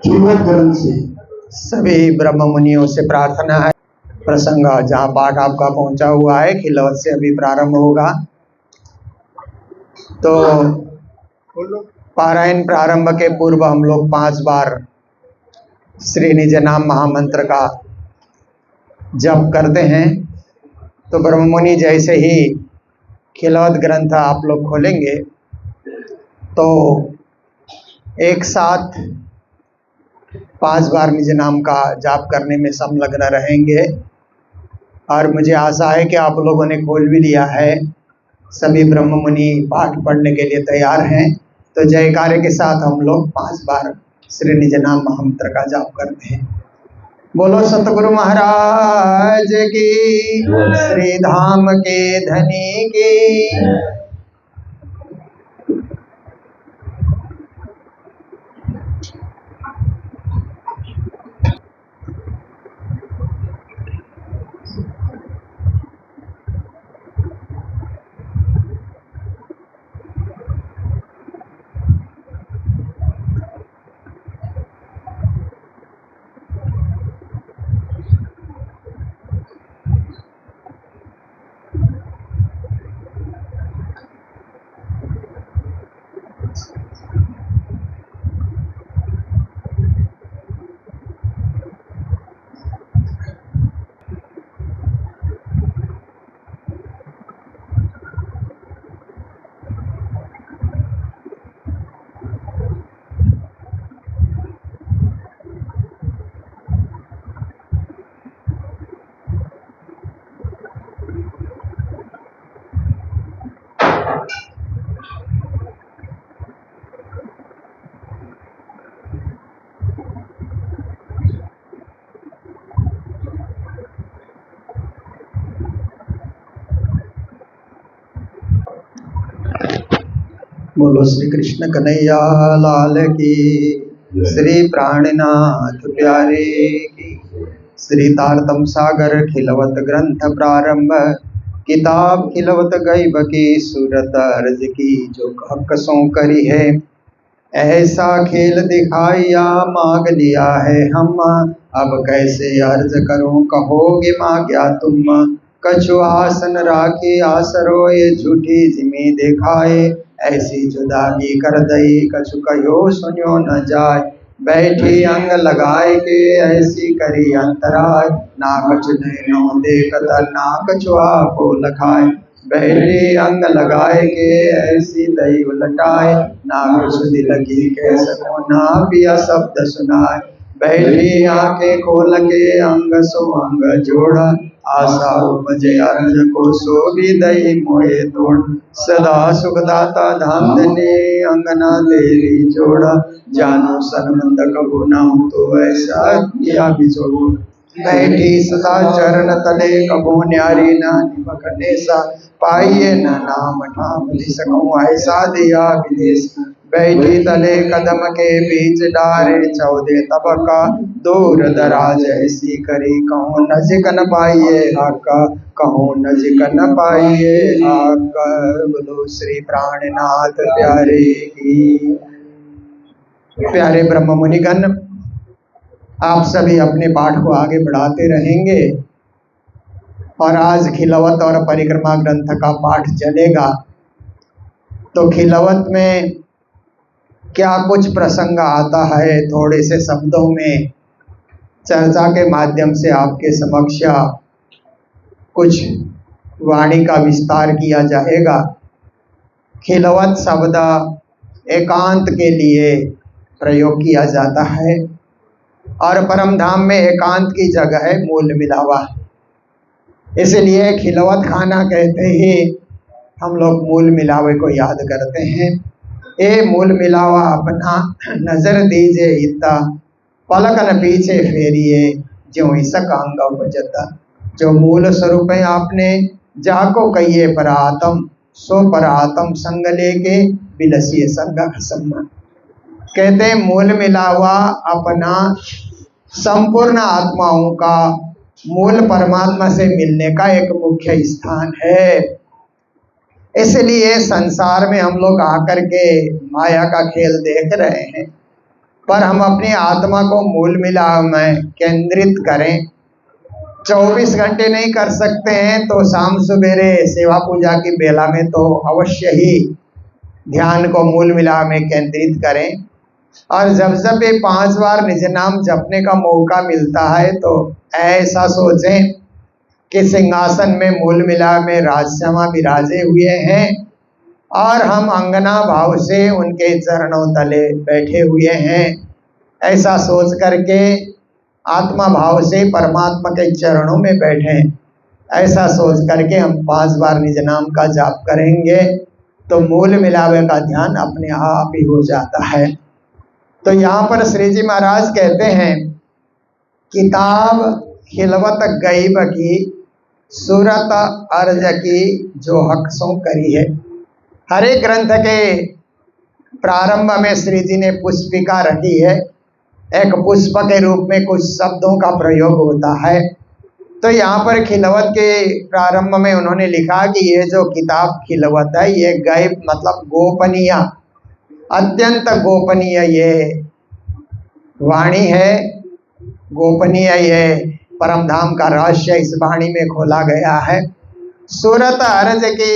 खिलवत ग्रंथ से सभी ब्रह्म मुनियों से प्रार्थना है। प्रसंग जहाँ पाठ आपका पहुंचा हुआ है खिलवत से अभी प्रारंभ होगा। तो पारायण प्रारंभ के पूर्व हम लोग 5 बार श्री निज नाम महामंत्र का जप करते हैं। तो ब्रह्म मुनि जैसे ही खिलवत ग्रंथ आप लोग खोलेंगे तो एक साथ 5 बार निज नाम का जाप करने में संलग्न रहेंगे। और मुझे आशा है कि आप लोगों ने खोल भी लिया है, सभी ब्रह्म मुनि पाठ पढ़ने के लिए तैयार हैं। तो जयकारे के साथ हम लोग 5 बार श्री निज नाम महामंत्र का जाप करते हैं। बोलो सतगुरु महाराज की, श्री धाम के धनी की। बोलो श्री कृष्ण कन्हैया लाल की, श्री प्राणनाथ प्यारे की। श्री तारतम सागर खिलवत ग्रंथ प्रारंभ, किताब खिलवत गईब की सूरत अर्ज की। जो कसों करी है ऐसा खेल दिखाया, मांग लिया है हम अब कैसे अर्ज करूं। कहोगे मांग्या तुम, कछु आसन राखी आसरो ये झूठी जिमी दिखाए। ऐसी जुदाई कर दई कछु कहो सुनियो न जाय। बैठी अंग लगाए के ऐसी करी अंतराय। ना कछु नैनो देखत ना कछु आपो लखाए। बैठी अंग लगाए के ऐसी दई उलटाए। ना कुछ दिल की कह सको ना पिया शब्द सुनाए। बैठी आंखें खोल के अंग सो अंग जोड़ा। आशा उपजे अर्ज को सो भी दई मोए तोड़। सदा सुखदाता धाम धने अंगना तेरी जोड़ा। जानो सनमंद कबू ना हो तो ऐसा किया बिछोड़। बैठी सदा चरण तले कबो न्यारी ना निमकने सा। पाइये न नाम ठाम सकूं ऐसा दिया विदेश। बैठी तले कदम के बीच डारे चौदे तबका। दूर दराज ऐसी करी कहूँ नजिक न पाइये आका। कहूँ नजिक न पाइये आका। बोलो श्री प्राणनाथ प्यारे की। प्यारे ब्रह्म मुनिगण, आप सभी अपने पाठ को आगे बढ़ाते रहेंगे और आज खिलवत और परिक्रमा ग्रंथ का पाठ चलेगा। तो खिलवत में क्या कुछ प्रसंग आता है, थोड़े से शब्दों में चर्चा के माध्यम से आपके समक्ष कुछ वाणी का विस्तार किया जाएगा। खिलवत शब्द एकांत के लिए प्रयोग किया जाता है और परम धाम में एकांत की जगह है मूल मिलावा। इसलिए खिलवत खाना कहते ही हम लोग मूल मिलावे को याद करते हैं। ए मूल मिलावा अपना नजर दीजिए इतना, पलक न पीछे फेरिए जो इसक अंग उपजता। जो मूल स्वरूप है आपने जाको कहिए परातम, सो परातम संग लेके बिलसिए संग खसम। कहते हैं मूल मिलावा अपना संपूर्ण आत्माओं का मूल परमात्मा से मिलने का एक मुख्य स्थान है। इसलिए संसार में हम लोग आकर के माया का खेल देख रहे हैं। पर हम अपनी आत्मा को मूल मिलाप में केंद्रित करें। 24 घंटे नहीं कर सकते हैं तो शाम सवेरे सेवा पूजा की बेला में तो अवश्य ही ध्यान को मूल मिलाप में केंद्रित करें। और जब जब ये 5 बार निज नाम जपने का मौका मिलता है तो ऐसा सोचें कि सिंहासन में मूल मिलाप में राजश्यामा विराजे हुए हैं और हम अंगना भाव से उनके चरणों तले बैठे हुए हैं। ऐसा सोच करके आत्मा भाव से परमात्मा के चरणों में बैठे, ऐसा सोच करके हम 5 बार निज नाम का जाप करेंगे तो मूल मिलाप का ध्यान अपने आप ही हो जाता है। तो यहाँ पर श्री जी महाराज कहते हैं, किताब खिलवत गईब की सूरत अर्ज की जो हक सो करी है। हर एक ग्रंथ के प्रारंभ में श्री जी ने पुष्पिका रखी है, एक पुष्प के रूप में कुछ शब्दों का प्रयोग होता है। तो यहाँ पर खिलवत के प्रारंभ में उन्होंने लिखा कि ये जो किताब खिलवत है ये गैब मतलब गोपनीय, अत्यंत गोपनीय ये वाणी है, गोपनीय ये परम धाम का रहस्य इस वाणी में खोला गया है। सूरत अर्ज की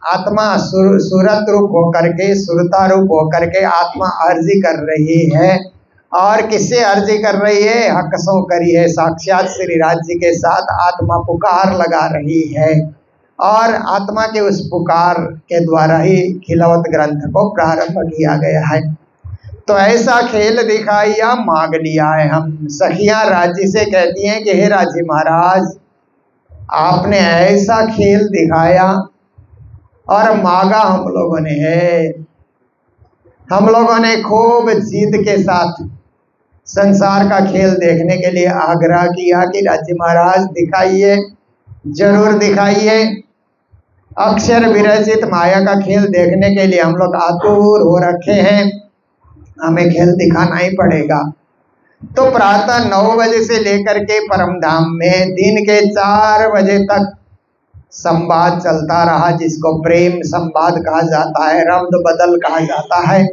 आत्मा सूरत रूप होकर के, सुरता रूप होकर के आत्मा अर्जी कर रही है। और किससे अर्जी कर रही है? हक सो करी है, साक्षात श्री राज जी के साथ आत्मा पुकार लगा रही है और आत्मा के उस पुकार के द्वारा ही खिलवत ग्रंथ को प्रारंभ किया गया है। तो ऐसा खेल दिखाया मांग लिया है। हम सखियां राज्य से कहती हैं कि हे राज्य महाराज आपने ऐसा खेल दिखाया और मांगा हम लोगों ने है। हम लोगों ने खूब जिद के साथ संसार का खेल देखने के लिए आग्रह किया कि राज्य महाराज दिखाइए, जरूर दिखाइए। अक्षर विरचित माया का खेल देखने के लिए हम लोग आतुर हो रखे हैं, हमें खेल दिखाना ही पड़ेगा। तो प्रातः 9 बजे से लेकर के परम धाम में दिन के 4 बजे तक संवाद चलता रहा, जिसको प्रेम संवाद कहा जाता है, रब्द बदल कहा जाता है।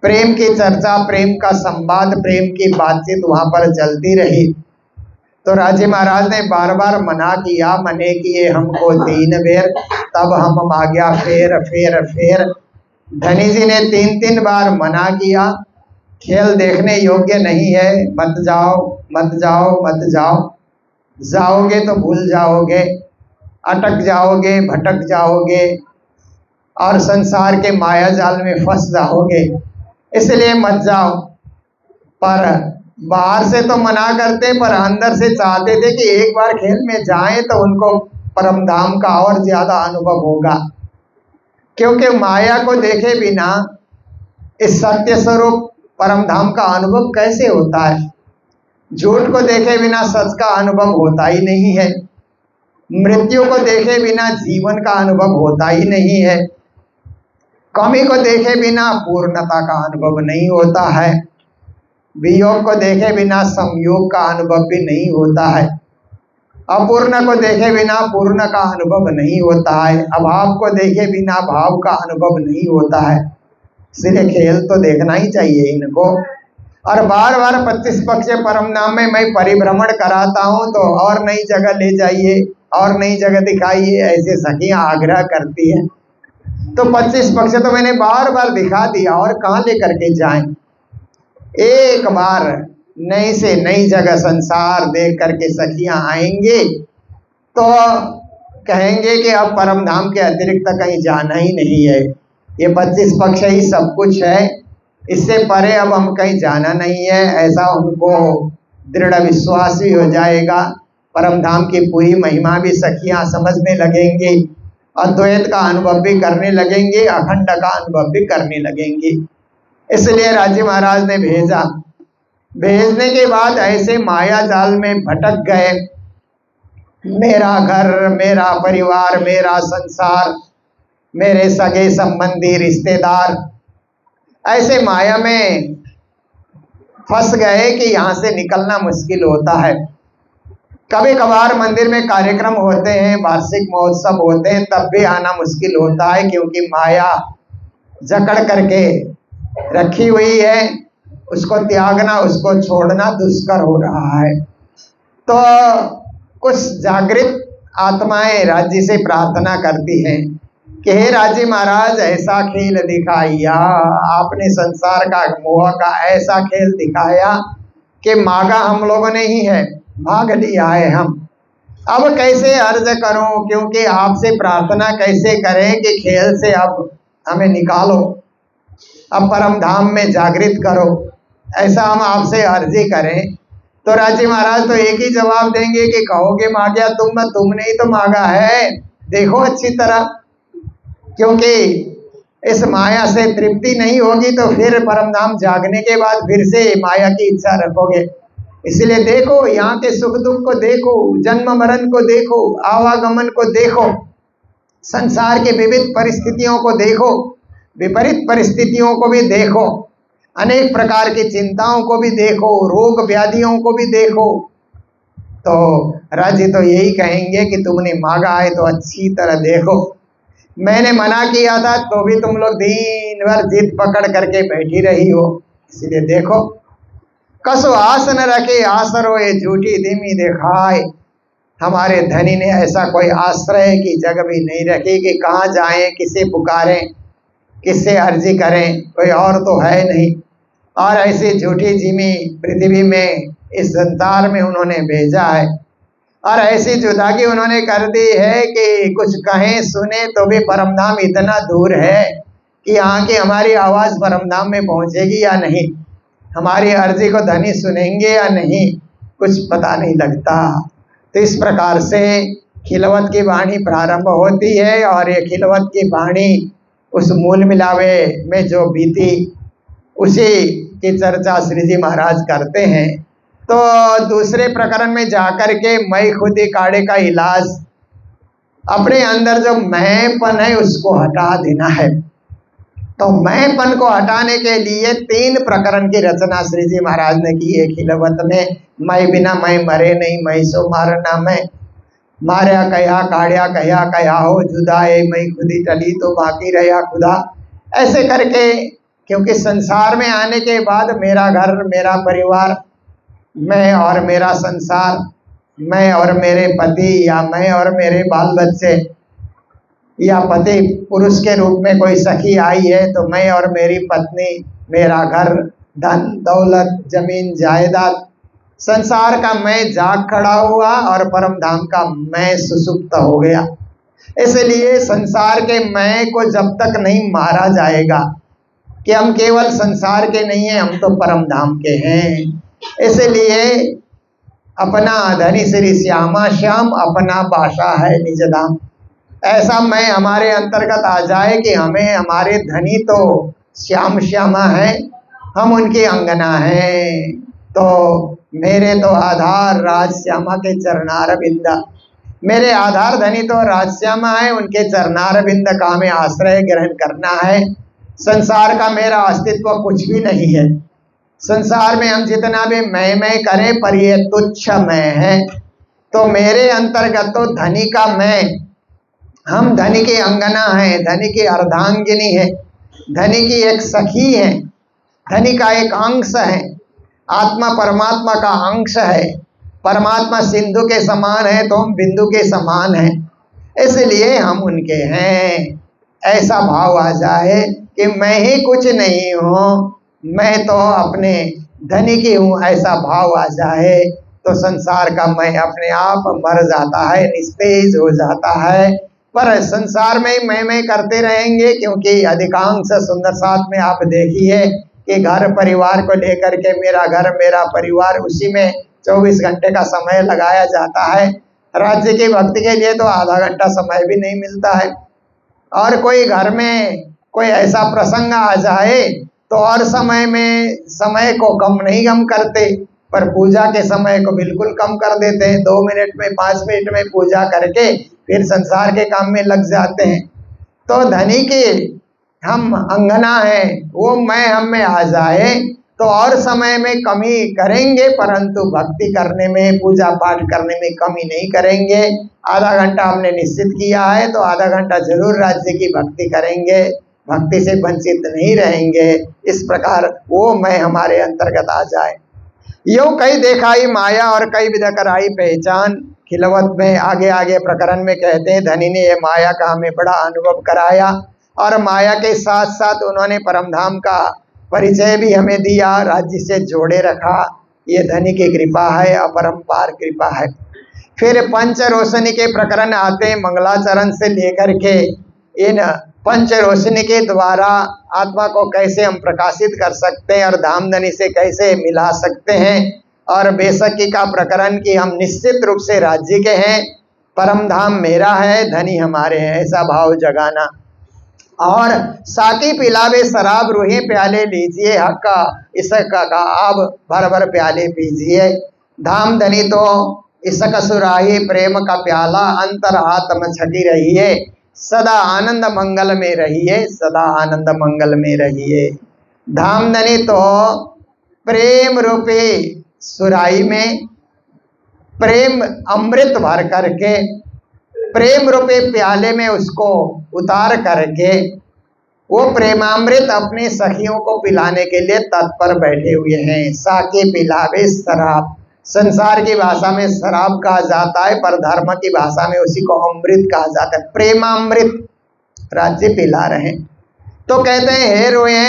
प्रेम की चर्चा, प्रेम का संवाद, प्रेम की बातचीत वहां पर चलती रही। तो राजे महाराज ने बार बार मना किया, मने किए हमको 3 बेर, तब हम मांग्या फेर फेर फेर। धनी जी ने 3-3 बार मना किया, खेल देखने योग्य नहीं है, मत जाओ मत जाओ मत जाओ, जाओगे तो भूल जाओगे, अटक जाओगे, भटक जाओगे और संसार के माया जाल में फंस जाओगे, इसलिए मत जाओ। पर बाहर से तो मना करते, पर अंदर से चाहते थे कि एक बार खेल में जाएं तो उनको परम धाम का और ज्यादा अनुभव होगा। क्योंकि माया को देखे बिना इस सत्य स्वरूप परम धाम का अनुभव कैसे होता है? झूठ को देखे बिना सच का अनुभव होता ही नहीं है, मृत्यु को देखे बिना जीवन का अनुभव होता ही नहीं है, कमी को देखे बिना पूर्णता का अनुभव नहीं होता है, वियोग को देखे बिना संयोग का अनुभव भी नहीं होता है, अपूर्ण को देखे बिना पूर्ण का अनुभव नहीं होता है, अभाव को देखे बिना भाव का अनुभव नहीं होता है। इसलिए खेल तो देखना ही चाहिए इनको। और बार बार 25 पक्ष परम नाम में मैं परिभ्रमण कराता हूँ तो और नई जगह ले जाइए और नई जगह दिखाइए, ऐसे सखियां आग्रह करती है। तो 25 पक्ष तो मैंने बार बार दिखा दिया, और कहाँ लेकर के जाएं? एक बार नई से नई जगह संसार देख करके सखियां आएंगे तो कहेंगे कि अब परम धाम के अतिरिक्त कहीं जाना ही नहीं है, ये 25 पक्ष ही सब कुछ है, इससे परे अब हम कहीं जाना नहीं है। ऐसा उनको दृढ़ विश्वास भी हो जाएगा, परम धाम की पूरी महिमा भी सखियां समझने लगेंगी, अद्वैत का अनुभव भी करने लगेंगे, अखंड का अनुभव भी करने लगेंगी। इसलिए राजी महाराज ने भेजा। भेजने के बाद ऐसे माया जाल में भटक गए, मेरा घर, मेरा परिवार, मेरा संसार, मेरे सगे संबंधी रिश्तेदार, ऐसे माया में फंस गए कि यहाँ से निकलना मुश्किल होता है। कभी कभार मंदिर में कार्यक्रम होते हैं, वार्षिक महोत्सव होते हैं, तब भी आना मुश्किल होता है, क्योंकि माया जकड़ करके रखी हुई है उसको त्यागना, उसको छोड़ना दुष्कर हो रहा है। तो कुछ जागृत आत्माएं राज्य से प्रार्थना करती हैं कि हे राज्य महाराज, ऐसा खेल दिखाया आपने, संसार का मोह का ऐसा खेल दिखाया कि मांगा हम लोगों ने ही है, भाग लिया है हम। अब कैसे अर्ज करूं, क्योंकि आपसे प्रार्थना कैसे करें कि खेल से अब हमें निकालो, अब परम धाम में जागृत करो, ऐसा हम आपसे अर्जी करें। तो राज्य महाराज तो एक ही जवाब देंगे कि कहोगे मांगा तुमने ही तो मांगा है, देखो अच्छी तरह, क्योंकि इस माया से तृप्ति नहीं होगी तो फिर परम धाम जागने के बाद फिर से माया की इच्छा रखोगे। इसलिए देखो, यहाँ के सुख दुख को देखो, जन्म मरण को देखो, आवागमन को देखो, संसार के विविध परिस्थितियों को देखो, विपरीत परिस्थितियों को भी देखो, अनेक प्रकार की चिंताओं को भी देखो, रोग व्याधियों को भी देखो। तो राज्य तो यही कहेंगे कि तुमने मांगा है तो अच्छी तरह देखो, मैंने मना किया था तो भी तुम लोग दिन भर जिद पकड़ करके बैठी रही हो, इसलिए देखो। कसो आस न रखे आसरो ये झूठी धीमी दिखाए, हमारे धनी ने ऐसा कोई आश्रय की जगह भी नहीं रखी कि कहाँ जाएं, किसे पुकारें, किससे अर्जी करें, कोई और तो है नहीं। और ऐसी झूठी जिमी पृथ्वी में, इस संसार में उन्होंने भेजा है, और ऐसी जुदागी उन्होंने कर दी है कि कुछ कहें सुने तो भी परमधाम इतना दूर है कि यहाँ की हमारी आवाज़ परमधाम में पहुँचेगी या नहीं, हमारी अर्जी को धनी सुनेंगे या नहीं, कुछ पता नहीं लगता। तो इस प्रकार से खिलवत की वाणी प्रारंभ होती है, और ये खिलवत की वाणी उस मूल मिलावे में जो बीती उसी की चर्चा श्री जी महाराज करते हैं। तो दूसरे प्रकरण में जाकर के मैं खुद ही काढ़े का इलाज, अपने अंदर जो मैंपन है उसको हटा देना है। तो मैंपन को हटाने के लिए 3 प्रकरण की रचना श्री जी महाराज ने की है खिलवत में। मैं बिना मैं मरे नहीं, मैं सो मारना मैं, मार्या कया काढ़िया कया हो जुदाए, मैं खुदी टली तो बाकी रहा खुदा। ऐसे करके, क्योंकि संसार में आने के बाद मेरा घर, मेरा परिवार, मैं और मेरा संसार, मैं और मेरे पति, या मैं और मेरे बाल बच्चे, या पति पुरुष के रूप में कोई सखी आई है तो मैं और मेरी पत्नी, मेरा घर, धन दौलत, जमीन जायदाद, संसार का मैं जाग खड़ा हुआ और परम धाम का मैं सुसुप्त हो गया। इसलिए संसार के मैं को जब तक नहीं मारा जाएगा कि हम केवल संसार के नहीं हैं, हम तो परम धाम के हैं। इसलिए अपना धनी श्री श्यामा श्याम, अपना बासा है निज धाम, ऐसा मैं हमारे अंतर्गत आ जाए कि हमें हमारे धनी तो श्याम श्यामा है, हम उनकी अंगना हैं। तो मेरे तो आधार राज श्यामा के चरणार बिंदा, मेरे आधार धनी तो राज श्यामा है, उनके चरणार बिंद का हमें आश्रय ग्रहण करना है। संसार का मेरा अस्तित्व कुछ भी नहीं है, संसार में हम जितना भी मैं करें पर ये तुच्छ मैं है। तो मेरे अंतर्गत तो धनी का मैं, हम धनी की अंगना है, धनी की अर्धांगिनी है, धनी की एक सखी है, धनी का एक अंश है, आत्मा परमात्मा का अंश है, परमात्मा सिंधु के समान है तो हम बिंदु के समान हैं, इसलिए हम उनके हैं। ऐसा भाव आ जाए कि मैं ही कुछ नहीं हूँ, मैं तो अपने धनी की हूँ, ऐसा भाव आ जाए तो संसार का मैं अपने आप मर जाता है, निस्तेज हो जाता है। पर संसार में मैं करते रहेंगे, क्योंकि अधिकांश सुंदर साथ में आप देखिए कि घर परिवार को लेकर के मेरा घर मेरा परिवार, उसी में 24 घंटे का समय लगाया जाता है। राज्य की भक्ति के लिए तो आधा घंटा समय भी नहीं मिलता है, और कोई घर में कोई ऐसा प्रसंग आ जाए तो और समय में समय को कम नहीं हम करते, पर पूजा के समय को बिल्कुल कम कर देते हैं। 2 मिनट में 5 मिनट में पूजा करके फिर संसार के काम में लग जाते हैं। तो धनी की हम अंगना है, वो मैं हम में आ जाए तो और समय में कमी करेंगे, परंतु भक्ति करने में, पूजा पाठ करने में कमी नहीं करेंगे। आधा घंटा हमने निश्चित किया है तो आधा घंटा जरूर राज्य की भक्ति करेंगे, भक्ति से वंचित नहीं रहेंगे। इस प्रकार वो मैं हमारे अंतर्गत आ जाए। यो कई देखाई माया और कई विध कराई पहचान। खिलवत में आगे आगे प्रकरण में कहते हैं धनी ने ये माया का हमें बड़ा अनुभव कराया और माया के साथ साथ उन्होंने परमधाम का परिचय भी हमें दिया, राज्य से जोड़े रखा। ये धनी की कृपा है, अपरंपार कृपा है। फिर पंच रोशनी के प्रकरण आते हैं, मंगलाचरण से लेकर के इन पंच रोशनी के द्वारा आत्मा को कैसे हम प्रकाशित कर सकते हैं और धामधनी से कैसे मिला सकते हैं। और बेशकी का प्रकरण कि हम निश्चित रूप से राज्य के हैं, परम धाम मेरा है, धनी हमारे हैं, ऐसा भाव जगाना। और साकी पिलावे शराब रूहे प्याले लीजिए, हक्का इसक का आप भर भर प्याले पीजिए। धाम धनी तो इसक सुराही प्रेम का प्याला, अंतर आत्म छकी रहिए, सदा आनंद मंगल में रहिए, सदा आनंद मंगल में रहिए। धाम धनी तो प्रेम रूपी सुराही में प्रेम अमृत भर करके प्रेम रूपे प्याले में उसको उतार करके वो प्रेमामृत अपने सखियों को पिलाने के लिए तत्पर बैठे हुए हैं। साके पिलावे शराब, संसार की भाषा में शराब कहा जाता है, पर धर्म की भाषा में उसी को अमृत कहा जाता है। प्रेमामृत राज्य पिला रहे। तो कहते हैं हे रोए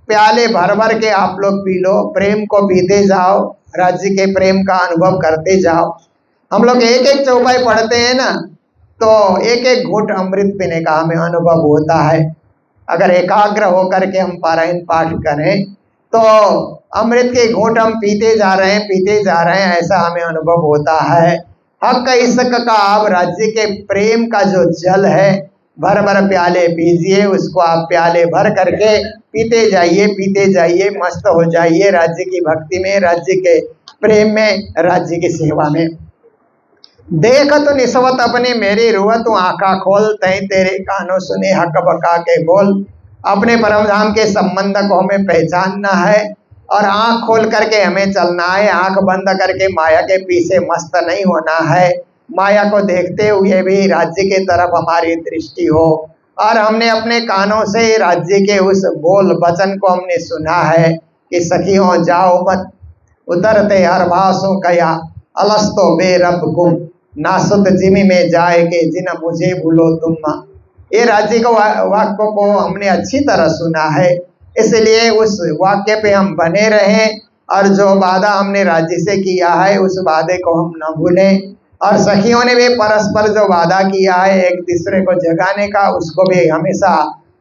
प्याले भर भर के आप लोग पी लो, प्रेम को पीते जाओ, राज्य के प्रेम का अनुभव करते जाओ। हम लोग एक एक चौपाई पढ़ते हैं ना, तो एक एक घूंट अमृत पीने का हमें अनुभव होता है। अगर एकाग्र होकर के हम पारायण पाठ करें तो अमृत के घूंट हम पीते जा रहे हैं, पीते जा रहे हैं, ऐसा हमें अनुभव होता है। हक इसक का आप राज्य के प्रेम का जो जल है भर भर प्याले पीजिए, उसको आप प्याले भर करके पीते जाइए, मस्त हो जाइए राज्य की भक्ति में, राज्य के प्रेम में, राज्य की सेवा में। देख तो निस्वत अपने मेरी रुवत आँखा खोल, तय तेरे कानों सुने हक बका के बोल। अपने परमधाम के संबंध को हमें पहचानना है और आँख खोल करके हमें चलना है। आँख बंद करके माया के पीछे मस्त नहीं होना है। माया को देखते हुए भी राज्य के तरफ हमारी दृष्टि हो। और हमने अपने कानों से राज्य के उस बोल वचन को हमने सुना है कि सखियों जाओ मत, उतरते हर भासों कया, अलस्तो बेरब गुम, नासुत जिमी में जाए के जिन मुझे भूलो तुम। ये राज्य को वाक्य को हमने अच्छी तरह सुना है, इसलिए उस वाक्य पे हम बने रहें और जो वादा हमने राज्य से किया है उस वादे को हम न भूलें। और सखियों ने भी परस्पर जो वादा किया है एक दूसरे को जगाने का, उसको भी हमेशा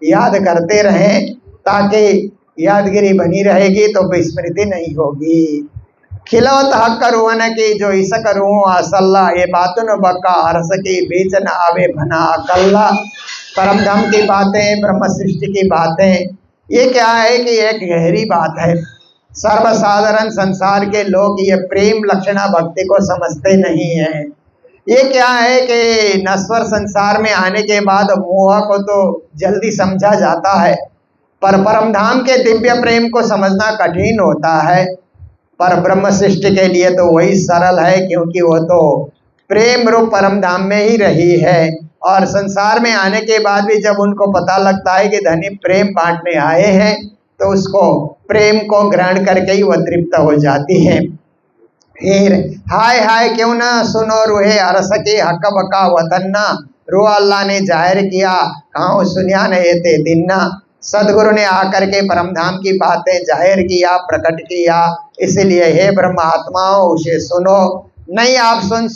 याद करते रहें, ताकि यादगिरी बनी रहेगी तो विस्मृति नहीं होगी। खिलवत हक रुवन की जो इसक रूह असल्ला, ये बातुन बक्का हरस की बीच न आवे भना अकल्ला। परम धाम की बातें, ब्रह्म सृष्टि की बातें, ये क्या है कि एक गहरी बात है। सर्वसाधारण संसार के लोग ये प्रेम लक्षणा भक्ति को समझते नहीं है। ये क्या है कि नश्वर संसार में आने के बाद मोह को तो जल्दी समझा जाता है, पर परम धाम के दिव्य प्रेम को समझना कठिन होता है। पर ब्रह्म सृष्टि के लिए तो वही सरल है, क्योंकि वो तो प्रेम रूप परम धाम में ही रही है। और संसार में आने के बाद भी जब उनको पता लगता है कि धनी प्रेम बांटने आए हैं, तो उसको प्रेम को ग्रहण करके ही वह तृप्त हो जाती है। फिर हाय हाय क्यों ना सुनो रूहे अरस के हक बका वतन्ना, रो अल्लाह ने जाहिर किया कहाँ सुनिया न ते दिन्ना। सदगुरु ने आकर के परमधाम की बातें जाहिर किया, प्रकट किया, इसलिए हे ब्रह्म आत्माओं उसे सुनो। नहीं आप सुन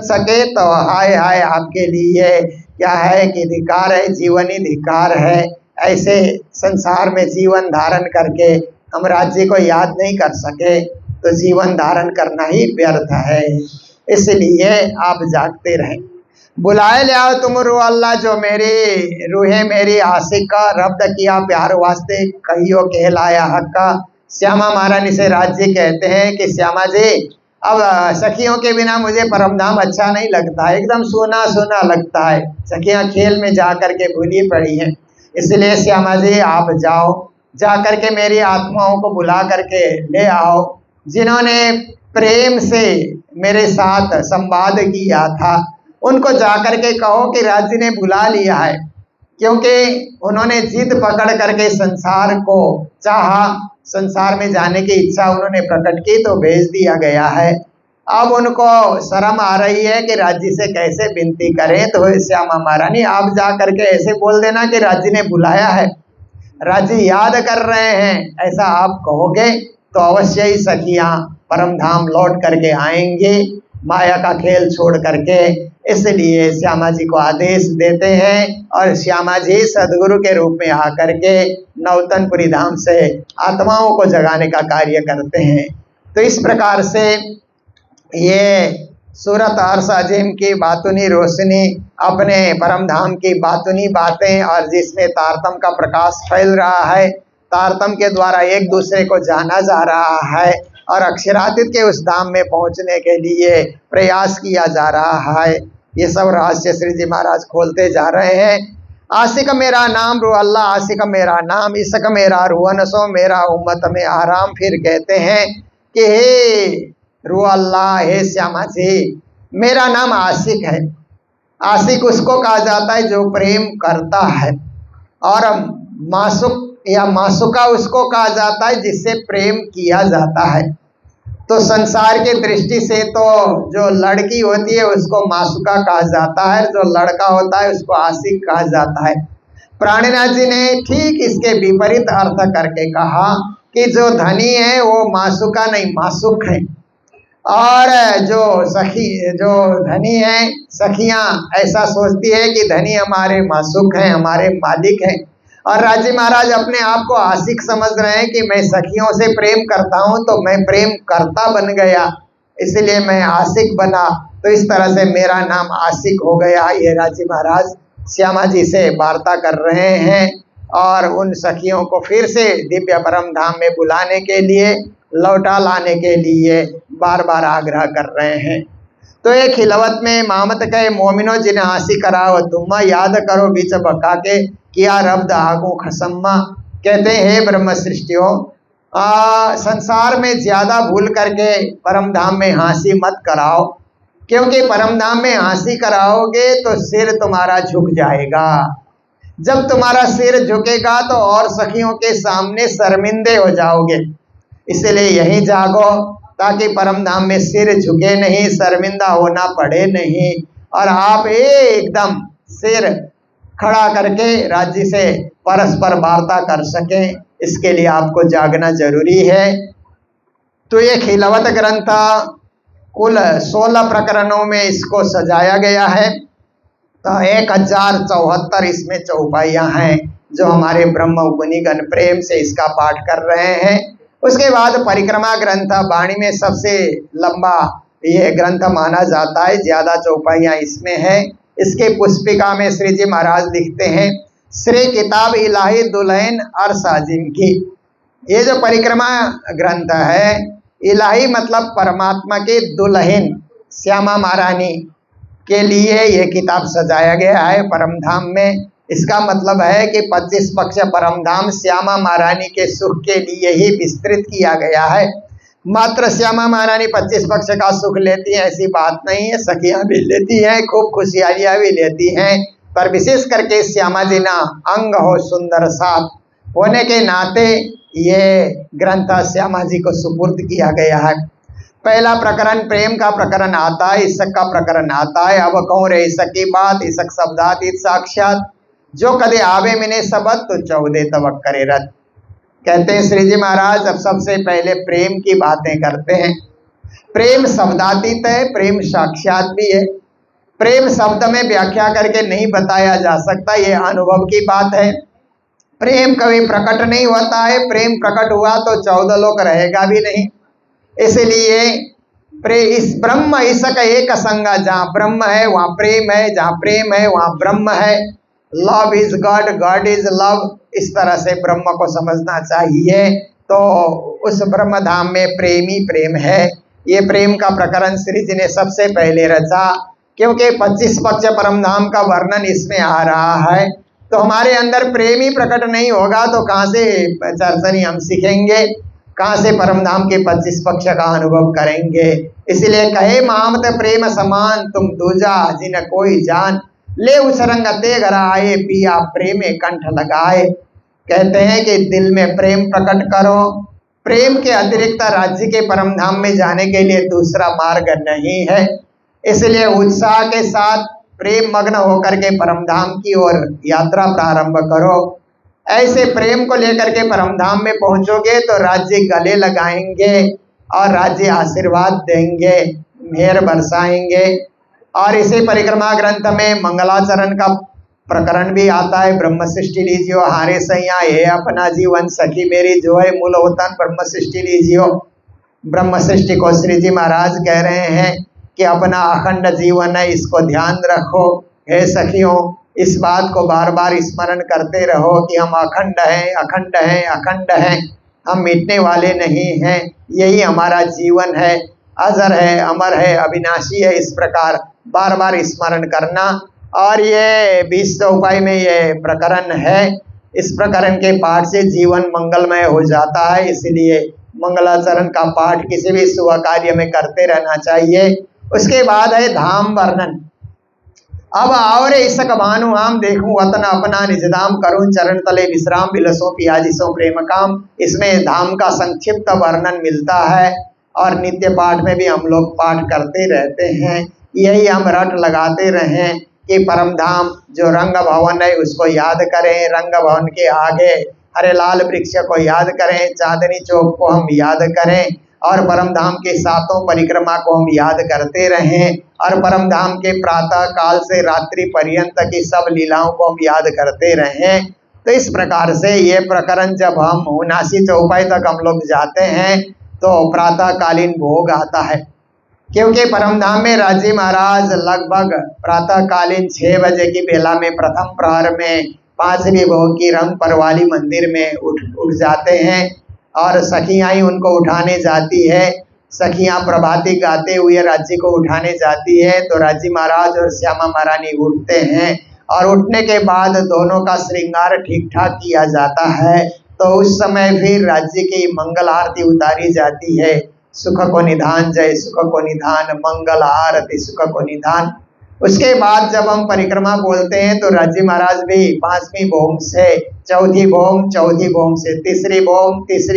सके तो हाय हाय आपके लिए क्या है कि धिकार है, जीवन ही धिकार है। ऐसे संसार में जीवन धारण करके हम राज्य को याद नहीं कर सके तो जीवन धारण करना ही व्यर्थ है। इसलिए आप जागते रहें। बुलाए ले आओ तुम रू अल्लाह जो मेरी रूहे मेरी आशिक का, रब्द किया प्यार वास्ते कहियो कहलाया हक्का। श्यामा महारानी से राज्य कहते हैं कि श्यामा जी अब सखियों के बिना मुझे परमधाम अच्छा नहीं लगता है, एकदम सोना सोना लगता है। सखियां खेल में जा कर के भूली पड़ी हैं, इसलिए श्यामा जी आप जाओ, जा कर के मेरी आत्माओं को बुला करके ले आओ, जिन्होंने प्रेम से मेरे साथ संवाद किया था। उनको जाकर के कहो कि राज्य ने बुला लिया है, क्योंकि उन्होंने जिद पकड़ करके संसार को चाहा, संसार में जाने की इच्छा उन्होंने प्रकट की तो भेज दिया गया है। अब उनको शर्म आ रही है कि राज्य से कैसे विनती करें, तो श्यामा महारानी आप जा करके ऐसे बोल देना कि राज्य ने बुलाया है, राज्य याद कर रहे हैं, ऐसा आप कहोगे तो अवश्य ही सखियां परम धाम लौट करके आएंगे, माया का खेल छोड़ करके। इसलिए श्यामा जी को आदेश देते हैं और श्यामा जी सदगुरु के रूप में आकर के नौतनपुरी धाम से आत्माओं को जगाने का कार्य करते हैं। तो इस प्रकार से ये सूरत अर्श अजीम की बातुनी रोशनी, अपने परम धाम की बातुनी बातें, और जिसमें तारतम का प्रकाश फैल रहा है, तारतम के द्वारा एक दूसरे को जाना जा रहा है और अक्षरातीत के उस धाम में पहुंचने के लिए प्रयास किया जा रहा है। ये सब रहस्य श्री जी महाराज खोलते जा रहे हैं। आशिक मेरा नाम रू अल्लाह, आशिक मेरा नाम इश्क मेरा रुअन सो मेरा उम्मत में आराम। फिर कहते हैं कि हे रू अल्लाह, हे श्यामा जी, मेरा नाम आशिक है। आशिक उसको कहा जाता है जो प्रेम करता है, और मासुक या मासुका उसको कहा जाता है जिससे प्रेम किया जाता है। तो संसार की दृष्टि से तो जो लड़की होती है उसको मासुका कहा जाता है, जो लड़का होता है उसको आशिक कहा जाता है। प्राणनाथ जी ने ठीक इसके विपरीत अर्थ करके कहा कि जो धनी है वो मासुका नहीं मासुक है, और जो धनी है, सखियां ऐसा सोचती है कि धनी हमारे मासुक हैं, हमारे मालिक हैं, और राजी महाराज अपने आप को आशिक समझ रहे हैं कि मैं सखियों से प्रेम करता हूं तो मैं प्रेम करता बन गया, इसलिए मैं आशिक बना, तो इस तरह से मेरा नाम आशिक हो गया। ये राजी महाराज श्यामा जी से वार्ता कर रहे हैं और उन सखियों को फिर से दिव्य परम धाम में बुलाने के लिए, लौटा लाने के लिए बार बार आग्रह कर रहे हैं। तो एक खिलवत में मामत कहे मोमिनो जिन्हें हासी कराओ तुम्मा, याद करो बीच बका के किया रब्द आगू खसम्मा। कहते हैं हे ब्रह्म सृष्टियों, संसार में ज्यादा भूल करके परम धाम में हंसी मत कराओ, क्योंकि परम धाम में हंसी कराओगे तो सिर तुम्हारा झुक जाएगा। जब तुम्हारा सिर झुकेगा तो और सखियों के सामने शर्मिंदे हो जाओगे, इसलिए यही जागो ताकि परम धाम में सिर झुके नहीं, शर्मिंदा होना पड़े नहीं, और आप एकदम सिर खड़ा करके राज्य से परस्पर वार्ता कर सकें, इसके लिए आपको जागना जरूरी है। तो ये खिलवत ग्रंथ कुल 16 प्रकरणों में इसको सजाया गया है। तो 1074 इसमें चौपाइयाँ हैं जो हमारे ब्रह्म गुणीगण प्रेम से इसका पाठ कर रहे हैं। उसके बाद परिक्रमा ग्रंथ वाणी में सबसे लंबा ये ग्रंथ माना जाता है, ज्यादा चौपाइयाँ इसमें है। इसके पुष्पिका में श्री जी महाराज लिखते हैं, श्री किताब इलाही दुल्हन अर्श अजीम की। ये जो परिक्रमा ग्रंथ है, इलाही मतलब परमात्मा के दुल्हन श्यामा महारानी के लिए ये किताब सजाया गया है परम धाम में। इसका मतलब है कि 25 पक्ष परम धाम श्यामा महारानी के सुख के लिए ही विस्तृत किया गया है। मात्र श्यामा महारानी 25 पक्ष का सुख लेती है ऐसी बात नहीं है, सखियां भी लेती हैं, खूब खुशियारियां भी लेती हैं, पर विशेष करके श्यामा जी ना अंग हो सुंदर साथ होने के नाते ये ग्रंथ श्यामा जी को सुपुर्द किया गया है। पहला प्रकरण प्रेम का प्रकरण आता है, ईशक का प्रकरण आता है। अब कहूँ रे ईशक की बात, ईशक शब्दातीत साक्षात, जो कदे आवे मिने सबद तो 14 तवक करे रत। कहते हैं श्री जी महाराज अब सबसे पहले प्रेम की बातें करते हैं। प्रेम शब्दातीत है, प्रेम साक्षात भी है। प्रेम शब्द में व्याख्या करके नहीं बताया जा सकता, ये अनुभव की बात है। प्रेम कभी प्रकट नहीं होता है, प्रेम प्रकट हुआ तो 14 लोक रहेगा भी नहीं। इसलिए इस ब्रह्म ईशक एक संगा, जहाँ ब्रह्म है वहाँ प्रेम है, जहाँ प्रेम है वहाँ ब्रह्म है। Love is God, God is love, इस तरह से ब्रह्म को समझना चाहिए। तो उस ब्रह्म धाम में प्रेम ही प्रेम है। ये प्रेम का प्रकरण श्री जी ने सबसे पहले रचा, क्योंकि 25 पक्ष परम धाम का वर्णन इसमें आ रहा है। तो हमारे अंदर प्रेम ही प्रकट नहीं होगा तो कहाँ से चर्चनी हम सीखेंगे, कहाँ से परम धाम के 25 पक्ष का अनुभव करेंगे। इसलिए कहे मामत प्रेम समान तुम दूजा जिन कोई जान, ले उस रंगते घर आए, पिया प्रेम कंठ लगाए। कहते हैं कि दिल में प्रेम प्रकट करो। प्रेम के अतिरिक्त राज्य के परम धाम में जाने के लिए दूसरा मार्ग नहीं है। इसलिए उत्साह के साथ प्रेम मग्न होकर के परम धाम की ओर यात्रा प्रारंभ करो। ऐसे प्रेम को लेकर के परम धाम में पहुंचोगे तो राज्य गले लगाएंगे और राज्य आशीर्वाद देंगे, मेहर बरसाएंगे। और इसी परिक्रमा ग्रंथ में मंगलाचरण का प्रकरण भी आता है। ब्रह्म सृष्टि लीजियो हारे सैया, ये अपना जीवन सखी मेरी जो है मूल होतन ब्रह्म सृष्टि लीजियो। ब्रह्म सृष्टि को श्री जी महाराज कह रहे हैं कि अपना अखंड जीवन है, इसको ध्यान रखो। हे सखियों, इस बात को बार बार स्मरण करते रहो कि हम अखंड हैं, अखंड हैं, अखंड हैं, हम मिटने वाले नहीं हैं। यही हमारा जीवन है, अजर है, अमर है, अविनाशी है। इस प्रकार बार बार स्मरण करना। और ये 20 उपाय में ये प्रकरण है। इस प्रकरण के पाठ से जीवन मंगलमय हो जाता है। इसलिए मंगलाचरण का पाठ किसी भी शुभ कार्य में करते रहना चाहिए। उसके बाद है धाम वर्णन। अब आओ रे इसक भानु आम, देखूं वतन अपना निज धाम, करूं चरण तले विश्राम, बिलसों पियाजिसों प्रेम काम। इसमें धाम का संक्षिप्त वर्णन मिलता है और नित्य पाठ में भी हम लोग पाठ करते रहते हैं। यही हम रट लगाते रहें कि परम धाम जो रंग भवन है उसको याद करें, रंग भवन के आगे हरे लाल वृक्ष को याद करें, चांदनी चौक को हम याद करें और परम धाम के सातों परिक्रमा को हम याद करते रहें और परम धाम के प्रातः काल से रात्रि पर्यंत की सब लीलाओं को हम याद करते रहें। तो इस प्रकार से ये प्रकरण जब हम 79 चौपाई तक हम लोग जाते हैं तो प्रातःकालीन भोग आता है। क्योंकि परम धाम में राजी महाराज लगभग प्रातःकालीन 6 बजे की बेला में प्रथम प्रहर में 5वीं भोग की रंग परवाली मंदिर में उठ जाते हैं और सखियाँ ही उनको उठाने जाती है। सखियाँ प्रभाती गाते हुए राज्य को उठाने जाती है तो राजी महाराज और श्यामा महारानी उठते हैं और उठने के बाद दोनों का श्रृंगार ठीक ठाक किया जाता है। तो उस समय फिर राज्य की मंगल आरती उतारी जाती है। सुख को निधान जय सुख को निधान, मंगल आरती सुख को निधान। उसके बाद जब हम परिक्रमा बोलते हैं तो राज्य महाराज भी 5वीं भोम से चौथी भोम से तीसरी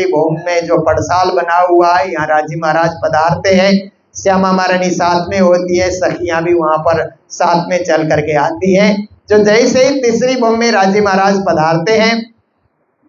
भोम में जो पड़साल बना हुआ है यहाँ राज्य महाराज पधारते हैं। श्यामा महारानी साथ में होती है, सखियां भी वहां पर साथ में चल करके आती हैं। जो जैसे ही तीसरी भोम में राज्य महाराज पधारते हैं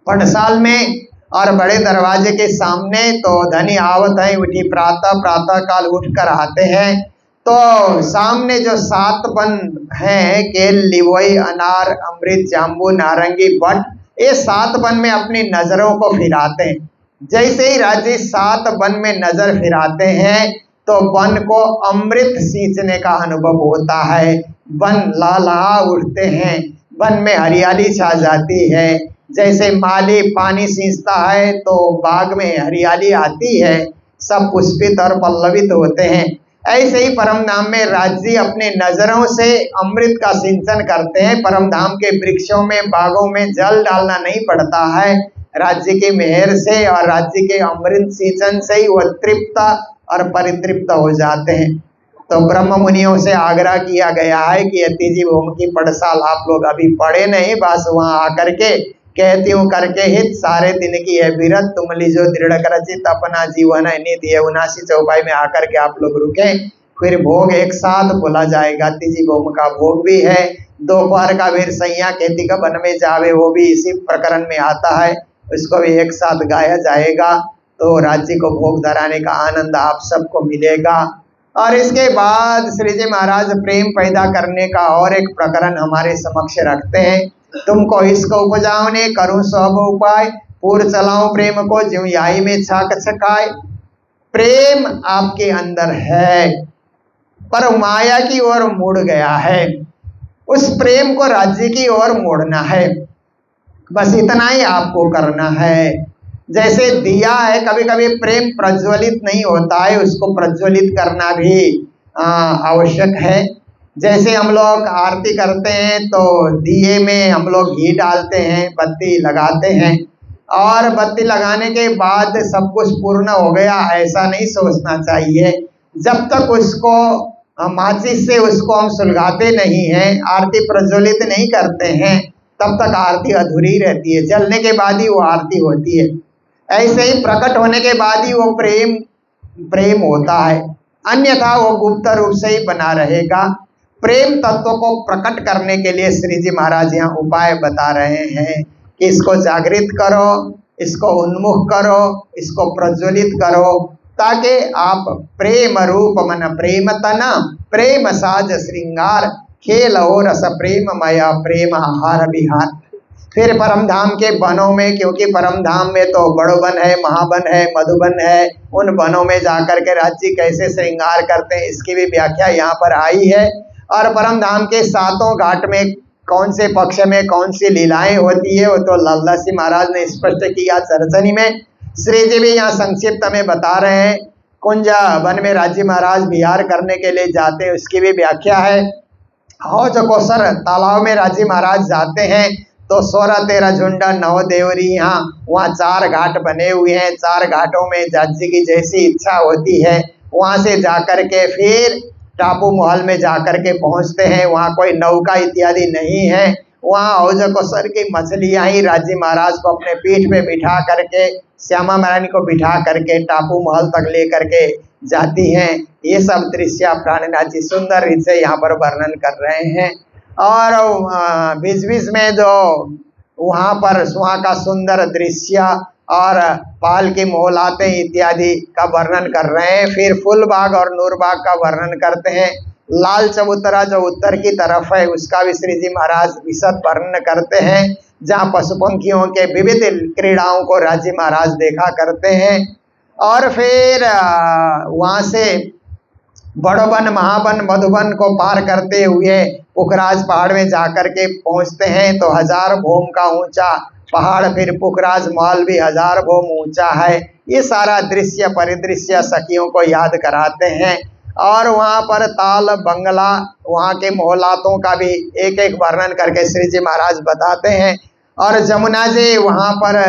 पड़साल में और बड़े दरवाजे के सामने तो धनी आवत है उठी प्रातः काल उठ कर आते हैं। तो सामने जो 7 वन हैं केल लिवोई अनार अमृत जाम्बू नारंगी बट, ये 7 वन में अपनी नजरों को फिराते हैं। जैसे ही राजी 7 वन में नजर फिराते हैं तो वन को अमृत सींचने का अनुभव होता है। वन लहलहा उठते हैं, वन में हरियाली छा जाती है। जैसे माली पानी सींचता है तो बाग में हरियाली आती है, सब पुष्पित और पल्लवित होते हैं। ऐसे ही परम धाम में राज्य अपने नजरों से अमृत का सिंचन करते हैं। परम धाम के वृक्षों में बागों में जल डालना नहीं पड़ता है, राज्य की मेहर से और राज्य के अमृत सिंचन से ही वह तृप्त और परितृप्त हो जाते हैं। तो ब्रह्म मुनियों से आग्रह किया गया है कि तीजी भूमि की पड़साल आप लोग अभी पढ़े नहीं, बस वहां आकर के कहती हूँ करके हित सारे दिन की है विरत, तुम लीजो दृढ़ करचित अपना जीवन है निधि है। 79 चौपाई में आकर के आप लोग रुके, फिर भोग एक साथ बोला जाएगा। तीजी भूमि का भोग भी है, दोपहर का वीर सैया खेती का वन में जावे वो भी इसी प्रकरण में आता है, उसको भी एक साथ गाया जाएगा। तो राज्य को भोग धराने का आनंद आप सबको मिलेगा। और इसके बाद श्री जी महाराज प्रेम पैदा करने का और एक प्रकरण हमारे समक्ष रखते हैं। तुमको इसको उपजाओ ने करूं सब उपाय, पूर चलाऊं प्रेम को ज्यों याई में छाक छकाए। प्रेम आपके अंदर है पर माया की ओर मुड़ गया है, उस प्रेम को राज्य की ओर मोड़ना है। बस इतना ही आपको करना है। जैसे दिया है, कभी कभी प्रेम प्रज्वलित नहीं होता है, उसको प्रज्वलित करना भी आवश्यक है। जैसे हम लोग आरती करते हैं तो दिए में हम लोग घी डालते हैं, बत्ती लगाते हैं और बत्ती लगाने के बाद सब कुछ पूर्ण हो गया ऐसा नहीं सोचना चाहिए। जब तक उसको माचिस से उसको हम सुलगाते नहीं हैं, आरती प्रज्वलित नहीं करते हैं, तब तक आरती अधूरी रहती है। जलने के बाद ही वो आरती होती है। ऐसे ही प्रकट होने के बाद ही वो प्रेम प्रेम होता है, अन्यथा वो गुप्त रूप से ही बना रहेगा। प्रेम तत्व को प्रकट करने के लिए श्री जी महाराज यहाँ उपाय बता रहे हैं कि इसको जागृत करो, इसको उन्मुख करो, इसको प्रज्वलित करो, ताकि आप प्रेम रूप मन प्रेम तना प्रेम साज श्रृंगार खेल हो रस प्रेम मया प्रेम आहार विहार। फिर परमधाम के वनों में, क्योंकि परमधाम में तो बड़ो वन है, महावन है, मधुबन है, उन वनों में जाकर के राज्य कैसे श्रृंगार करते हैं इसकी भी व्याख्या यहाँ पर आई है। और परमधाम के सातों घाट में कौन से पक्ष में कौन सी लीलाएं होती है वो तो लालदास जी महाराज ने स्पष्ट किया चरचनी में। श्री जी भी यहाँ संक्षिप्त में बता रहे हैं। कुंज वन में राज्य महाराज विहार करने के लिए जाते हैं, उसकी भी व्याख्या है। हौज कोसर तालाब में राज्य महाराज जाते हैं तो 16-13 झुंडा 9 देवरी यहाँ वहाँ 4 घाट बने हुए हैं। 4 घाटों में राज्य की जैसी इच्छा होती है वहाँ से जाकर के फिर टापू महल में जाकर के पहुँचते हैं। वहाँ कोई नौका इत्यादि नहीं है, वहाँ हौज कोसर की मछलियाँ ही राज्य महाराज को अपने पीठ पे बिठा करके, श्यामा महारानी को बिठा करके टापू महल तक ले करके जाती हैं। ये सब दृश्य प्राणनाथ जी सुंदर रीत से यहाँ पर वर्णन कर रहे हैं। और बीच बीच में जो वहाँ पर वहाँ का सुंदर दृश्य और पाल की मोहलातें इत्यादि का वर्णन कर रहे हैं। फिर फूलबाग और नूरबाग का वर्णन करते हैं। लाल चबूतरा जो उत्तर की तरफ है उसका भी श्री जी महाराज विशद वर्णन करते हैं, जहाँ पशु पंखियों के विविध क्रीड़ाओं को राज्य महाराज देखा करते हैं। और फिर वहाँ से बड़ोवन, महावन, मधुबन को पार करते हुए पुखराज पहाड़ में जाकर के पहुँचते हैं तो 1000 भोम का ऊंचा पहाड़, फिर पुखराज महल भी 1000 भोम ऊंचा है। ये सारा दृश्य परिदृश्य सखियों को याद कराते हैं। और वहाँ पर ताल बंगला, वहाँ के मोहलातों का भी एक एक वर्णन करके श्री जी महाराज बताते हैं। और जमुना जी वहाँ पर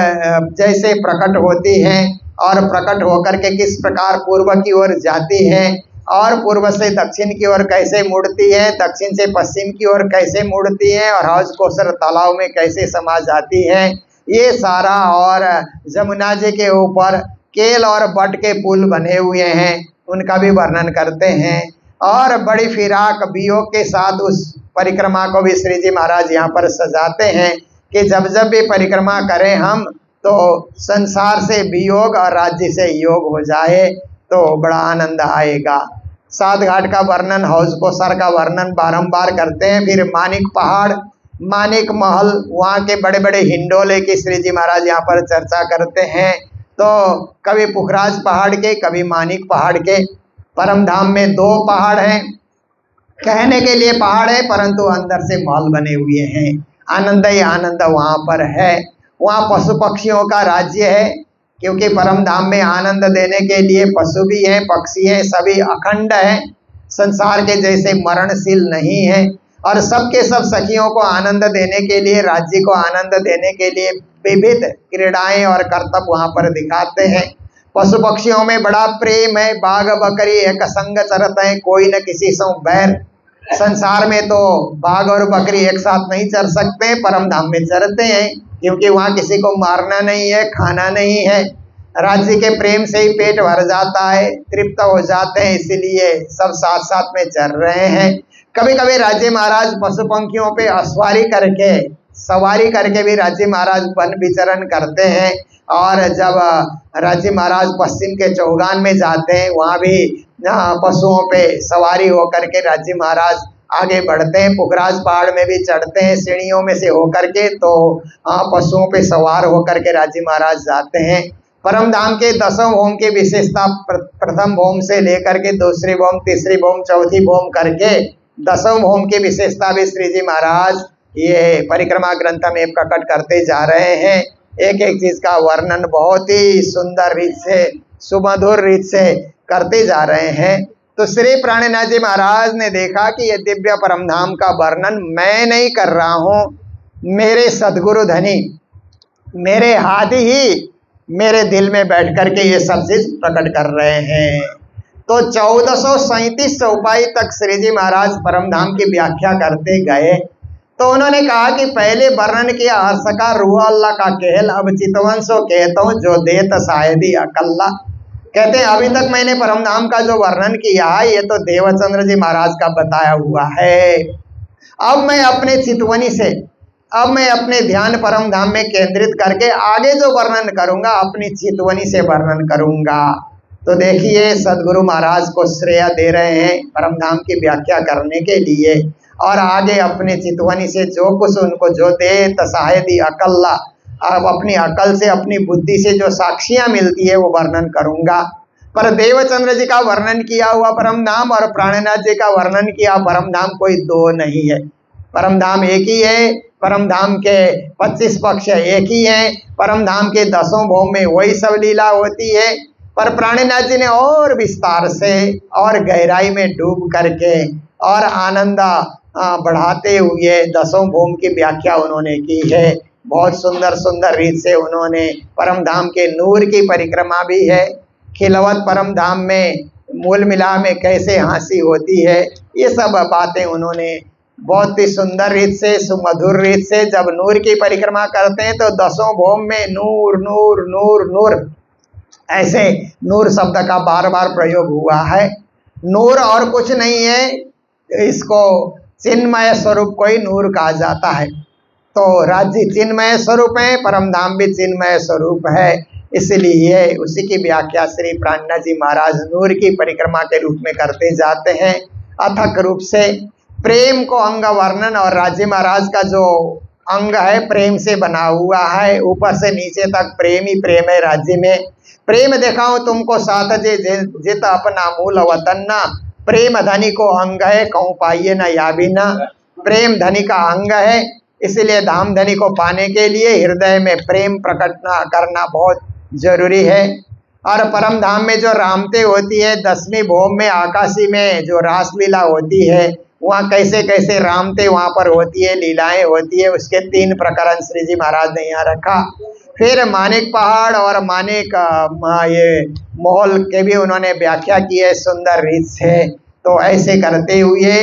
जैसे प्रकट होती हैं और प्रकट होकर के किस प्रकार पूर्व की ओर जाती हैं और पूर्व से दक्षिण की ओर कैसे मुड़ती है, दक्षिण से पश्चिम की ओर कैसे मुड़ती है और हौज कोसर तालाब में कैसे समा जाती है, ये सारा। और जमुना जी के ऊपर केल और बट के पुल बने हुए हैं, उनका भी वर्णन करते हैं। और बड़ी फिराक वियोग के साथ उस परिक्रमा को भी श्री जी महाराज यहाँ पर सजाते हैं कि जब जब भी परिक्रमा करें हम तो संसार से वियोग और राज्य से योग हो जाए तो बड़ा आनंद आएगा। 7 घाट का वर्णन, हौज कोसर का वर्णन बारंबार करते हैं। फिर मानिक पहाड़, मानिक महल, वहाँ के बड़े बड़े हिंडोले की श्री जी महाराज यहाँ पर चर्चा करते हैं। तो कभी पुखराज पहाड़ के, कभी मानिक पहाड़ के। परमधाम में 2 पहाड़ हैं, कहने के लिए पहाड़ है परंतु अंदर से महल बने हुए हैं। आनंद ही आनंद वहाँ पर है। वहाँ पशु पक्षियों का राज्य है, क्योंकि परमधाम में आनंद देने के लिए पशु भी हैं, पक्षी हैं, सभी अखंड हैं, संसार के जैसे मरणशील नहीं है। और सबके सब सखियों को आनंद देने के लिए, राज्य को आनंद देने के लिए विविध क्रीड़ाएं और कर्तव्य वहाँ पर दिखाते हैं। पशु पक्षियों में बड़ा प्रेम है, बाघ बकरी एक संग चरते हैं, कोई न किसी से बैर। संसार में तो बाघ और बकरी एक साथ नहीं चर सकते, परमधाम में चरते हैं, क्योंकि वहाँ किसी को मारना नहीं है, खाना नहीं है। राज्य के प्रेम से ही पेट भर जाता है, तृप्त हो जाते हैं, इसीलिए सब साथ साथ में चल रहे हैं। कभी कभी राज्य महाराज पशु पंखियों पे सवारी करके भी राज्य महाराज वन विचरण करते हैं। और जब राज्य महाराज पश्चिम के चौगान में जाते हैं वहाँ भी पशुओं पे सवारी होकर के राज्य महाराज आगे बढ़ते हैं। पुखराज पहाड़ में भी चढ़ते हैं सीढ़ियों में से होकर के, तो पशुओं पे सवार होकर के राज्य महाराज जाते हैं। परमधाम के 10 भोम की विशेषता, प्रथम भोम से लेकर के दूसरी भोम, तीसरी भोम, चौथी भोम करके 10 भोम की विशेषता भी श्री जी महाराज ये परिक्रमा ग्रंथ में प्रकट करते जा रहे हैं। एक एक चीज का वर्णन बहुत ही सुंदर रीत से, सुमधुर रीत से करते जा रहे हैं। तो श्री प्राणनाथ जी महाराज ने देखा कि ये दिव्य परमधाम का वर्णन मैं नहीं कर रहा हूँ, मेरे सदगुरु धनी, मेरे हाथ ही मेरे दिल में बैठ कर के ये सब चीज प्रकट कर रहे हैं। तो 1437 चौपाई तक श्री जी महाराज परम धाम की व्याख्या करते गए। तो उन्होंने कहा कि पहले वर्णन किया हर्ष का रूह अल्लाह का कहल, अब चितवन सो कहता हूँ जो देत शायदी अकल्ला। कहते हैं अभी तक मैंने परम धाम का जो वर्णन किया है ये तो देवचंद्र जी महाराज का बताया हुआ है। अब मैं अपने चितवनी से, अब मैं अपने ध्यान परम धाम में केंद्रित करके आगे जो वर्णन करूंगा अपनी चितवनी से वर्णन करूंगा। तो देखिए सदगुरु महाराज को श्रेय दे रहे हैं परम धाम की व्याख्या करने के लिए, और आगे अपने चितवनी से जो कुछ उनको जो दे तसायदी अकल्ला, अब अपनी अकल से अपनी बुद्धि से जो साक्षियां मिलती है वो वर्णन करूंगा। पर देवचंद्र जी का वर्णन किया हुआ परम धाम और प्राणनाथ जी का वर्णन किया परम धाम कोई दो नहीं है। परम धाम एक ही है, परम धाम के 25 पक्ष एक ही है, परम धाम के 10 भोग में वही सब लीला होती है। पर प्राणनाथ जी ने और विस्तार से और गहराई में डूब करके और आनंद बढ़ाते हुए 10 भोग की व्याख्या उन्होंने की है। बहुत सुंदर सुंदर रीत से उन्होंने परम धाम के नूर की परिक्रमा भी है, खिलवत परम धाम में मूल मिला में कैसे हंसी होती है, ये सब बातें उन्होंने बहुत ही सुंदर रीत से सुमधुर रीत से, जब नूर की परिक्रमा करते हैं तो 10 भोग में नूर नूर नूर नूर, ऐसे नूर शब्द का बार बार प्रयोग हुआ है। नूर और कुछ नहीं है, इसको चिन्मय स्वरूप को ही नूर कहा जाता है। तो राज्य चिन्मय स्वरूप है, परम धाम भी चिन्मय स्वरूप है, इसलिए उसी की व्याख्या श्री प्राणनाथ जी महाराज नूर की परिक्रमा के रूप में करते जाते हैं। अथक रूप से प्रेम को अंग वर्णन, और राज्य महाराज का जो अंग है प्रेम से बना हुआ है, ऊपर से नीचे तक प्रेम ही प्रेम है। राज्य में प्रेम दिखाऊं तुमको साथ जे जित अपना मूल वतन ना, प्रेम धनी को अंग है कहूँ पाइए ना या भी ना। प्रेम धनी का अंग है, इसलिए धाम धनी को पाने के लिए हृदय में प्रेम प्रकट करना बहुत जरूरी है। और परम धाम में जो रामते होती है, 10वीं भोग में आकाशी में जो रासलीला होती है, वहाँ कैसे कैसे रामते वहाँ पर होती है, लीलाएं होती है, उसके 3 प्रकरण श्री जी महाराज ने यहाँ रखा। फिर मानिक पहाड़ और मानिक ये महल के भी उन्होंने व्याख्या की है सुंदर रीत से। तो ऐसे करते हुए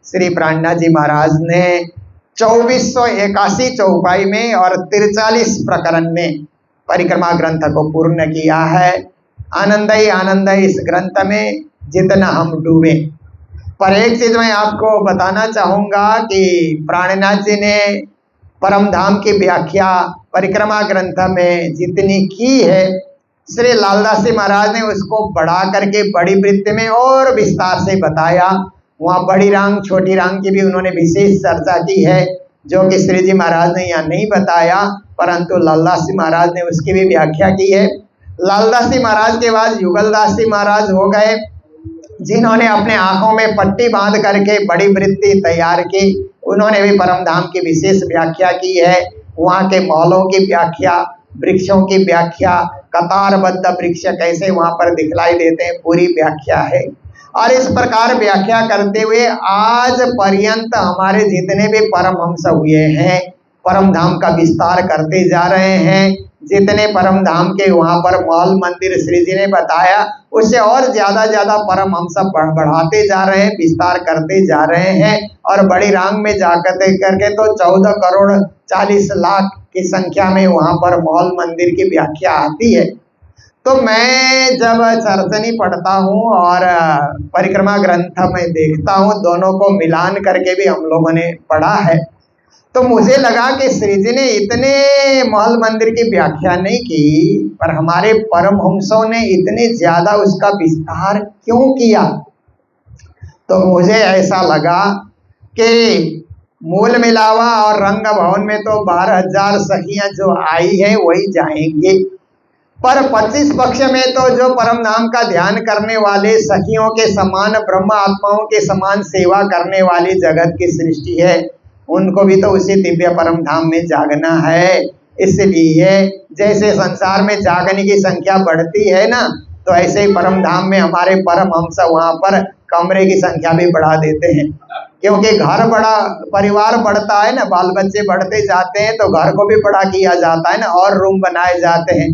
श्री प्राणनाथ जी महाराज ने 2481 चौपाई में और 43 प्रकरण में परिक्रमा ग्रंथ को पूर्ण किया है। आनंद ही इस ग्रंथ में जितना हम डूबे। पर एक चीज मैं आपको बताना चाहूँगा कि प्राणनाथ जी ने परम धाम की व्याख्या परिक्रमा ग्रंथ में जितनी की है, श्री लालदास जी महाराज ने उसको बढ़ा करके बड़ी वृत्ति में और विस्तार से बताया। वहाँ बड़ी रांग छोटी रांग की भी उन्होंने विशेष चर्चा की है, जो कि श्री जी महाराज ने यहाँ नहीं बताया, परंतु लालदास जी महाराज ने उसकी भी व्याख्या की है। लालदास जी महाराज के बाद युगलदास जी महाराज हो गए, जिन्होंने अपने आंखों में पट्टी बांध करके बड़ी वृत्ति तैयार की। उन्होंने भी परम धाम की विशेष व्याख्या की है। वहाँ के महलों की व्याख्या, वृक्षों की व्याख्या, कतारबद्ध वृक्ष कैसे वहाँ पर दिखलाई देते हैं, पूरी व्याख्या है। और इस प्रकार व्याख्या करते हुए आज पर्यंत हमारे जितने भी परमहंस हुए हैं, परम धाम का विस्तार करते जा रहे हैं। जितने परम धाम के वहाँ पर महल मंदिर श्री जी ने बताया, उससे और ज़्यादा परमहंस बढ़ाते जा रहे हैं, विस्तार करते जा रहे हैं। और बड़ी रांग में जाकर करके तो 14 करोड़ 40 लाख की संख्या में वहाँ पर महल मंदिर की व्याख्या आती है। तो मैं जब चरचनी पढ़ता हूँ और परिक्रमा ग्रंथ में देखता हूँ, दोनों को मिलान करके भी हम लोगों ने पढ़ा है, तो मुझे लगा कि श्री जी ने इतने महल मंदिर की व्याख्या नहीं की, पर हमारे परमहंसों ने इतने ज्यादा उसका विस्तार क्यों किया। तो मुझे ऐसा लगा कि मूल मिलावा और रंग भवन में तो 12,000 सखियां जो आई है वही जाएंगे, पर 25 पक्ष में तो जो परम नाम का ध्यान करने वाले सखियों के समान, ब्रह्म आत्माओं के समान सेवा करने वाली जगत की सृष्टि है, उनको भी तो उसी दिव्य परम धाम में जागना है। इसलिए जैसे संसार में जागने की संख्या बढ़ती है ना, तो ऐसे ही परम धाम में हमारे परमहंस वहाँ पर कमरे की संख्या भी बढ़ा देते हैं, क्योंकि घर बड़ा, परिवार बढ़ता है ना, बाल बच्चे बढ़ते जाते हैं, तो घर को भी बड़ा किया जाता है ना, और रूम बनाए जाते हैं।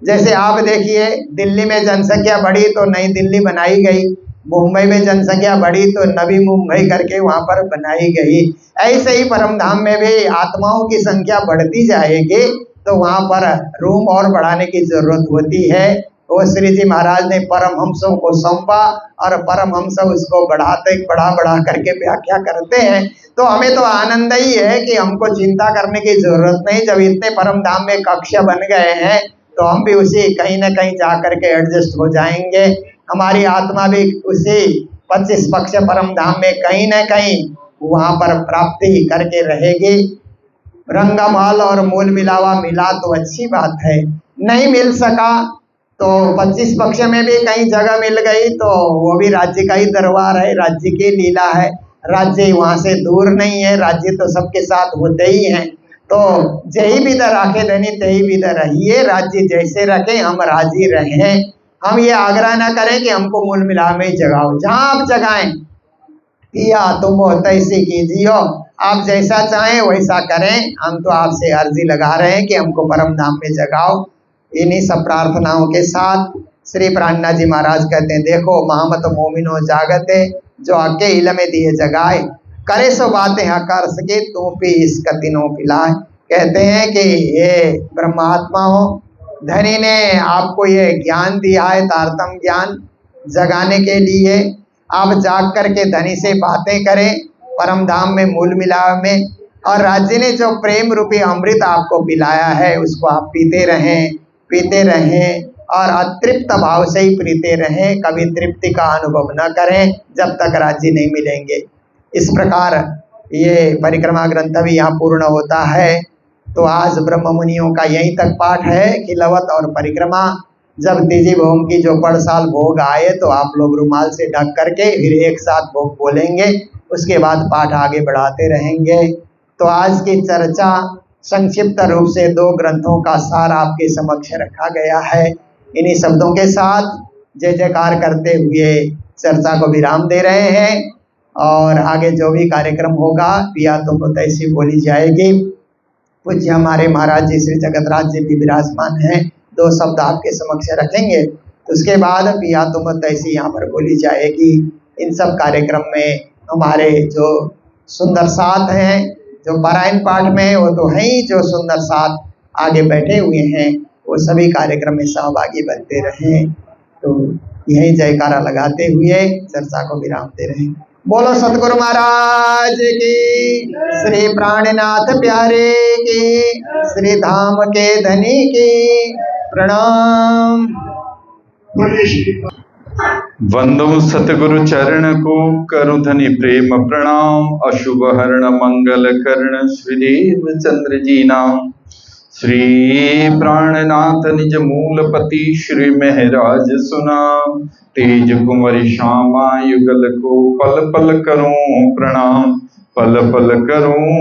जैसे आप देखिए, दिल्ली में जनसंख्या बढ़ी तो नई दिल्ली बनाई गई, मुंबई में जनसंख्या बढ़ी तो नवी मुंबई करके वहां पर बनाई गई। ऐसे ही परम धाम में भी आत्माओं की संख्या बढ़ती जाएगी तो वहां पर रूम और बढ़ाने की जरूरत होती है। वो श्री जी महाराज ने परमहंसों को सौंपा और परमहंस उसको बढ़ा बढ़ा करके व्याख्या करते हैं। तो हमें तो आनंद ही है कि हमको चिंता करने की जरूरत नहीं। जब इतने परम धाम में कक्ष बन गए हैं तो हम भी उसी कहीं न कहीं जा करके एडजस्ट हो जाएंगे। हमारी आत्मा भी उसी 25 पक्ष परम धाम में कहीं न कहीं वहां पर प्राप्ति करके रहेगी। रंगमहल और मूल मिलावा मिला तो अच्छी बात है, नहीं मिल सका तो 25 पक्ष में भी कहीं जगह मिल गई तो वो भी राज्य का ही दरबार है, राज्य की लीला है। राज्य वहां से दूर नहीं है, राज्य तो सबके साथ होते ही हैं। तो जही विधि राखे धनी तही विधि रहिए, राज्य जैसे रखे हम राजी रहें। हम ये आग्रह ना करें कि हमको मूल मिलाव में जगाओ, जहां आप जगाएं पिया तुम तैसे कीजियो, आप जैसा चाहें वैसा करें। हम तो आपसे अर्जी लगा रहे हैं कि हमको परम धाम में जगाओ। इन्हीं सब प्रार्थनाओं के साथ श्री प्राणनाथ जी महाराज कहते हैं, देखो महामत मोमिनो जागते, जो आके इल में दिए जगाए, करे सो बातें कर सके तू पी इस कतिनो पिलाए। कहते हैं कि ये ब्रह्मात्मा हो, धनी ने आपको ये ज्ञान दिया है, तारतम ज्ञान जगाने के लिए। आप जाग करके धनी से बातें करें परम धाम में मूल मिलाव में, और राज्य ने जो प्रेम रूपी अमृत आपको पिलाया है उसको आप पीते रहें और अतृप्त भाव से ही पीते रहें। कभी तृप्ति का अनुभव न करें जब तक राज्य नहीं मिलेंगे। इस प्रकार ये परिक्रमा ग्रंथ भी यहाँ पूर्ण होता है। तो आज ब्रह्म मुनियों का यहीं तक पाठ है, खिलवत और परिक्रमा। जब तीजी भोम की जो साल भोग आए तो आप लोग रुमाल से ढक करके फिर एक साथ भोग बोलेंगे, उसके बाद पाठ आगे बढ़ाते रहेंगे। तो आज की चर्चा संक्षिप्त रूप से 2 ग्रंथों का सार आपके समक्ष रखा गया है। इन्हीं शब्दों के साथ जय जयकार करते हुए चर्चा को विराम दे रहे हैं और आगे जो भी कार्यक्रम होगा पिया तुमको तैसी बोली जाएगी। पूज्य हमारे महाराज जी श्री जगतराज जी भी विराजमान हैं, 2 शब्द आपके समक्ष रखेंगे, तो उसके बाद पिया तुम तैसी यहाँ पर बोली जाएगी। इन सब कार्यक्रम में हमारे जो सुंदर साथ हैं, जो पारायण पाठ में वो तो है ही, जो सुंदर साथ आगे बैठे हुए हैं वो सभी कार्यक्रम में सहभागी बनते रहें। तो यही जयकारा लगाते हुए चर्चा को विराम दे रहे हैं। बोलो सतगुरु महाराज की, श्री प्राणनाथ प्यारे की, श्री धाम के धनी की प्रणाम। वंदो सतगुरु चरण को करु धनि प्रेम प्रणाम। अशुभ हरण मंगल कर्ण श्रीदेव चंद्र जी नाम। श्री प्राणनाथ निज मूलपति श्री महराज सुनाम। तेज कुंवरी श्यामा युगल को पल पल करूं प्रणाम, पल पल करूं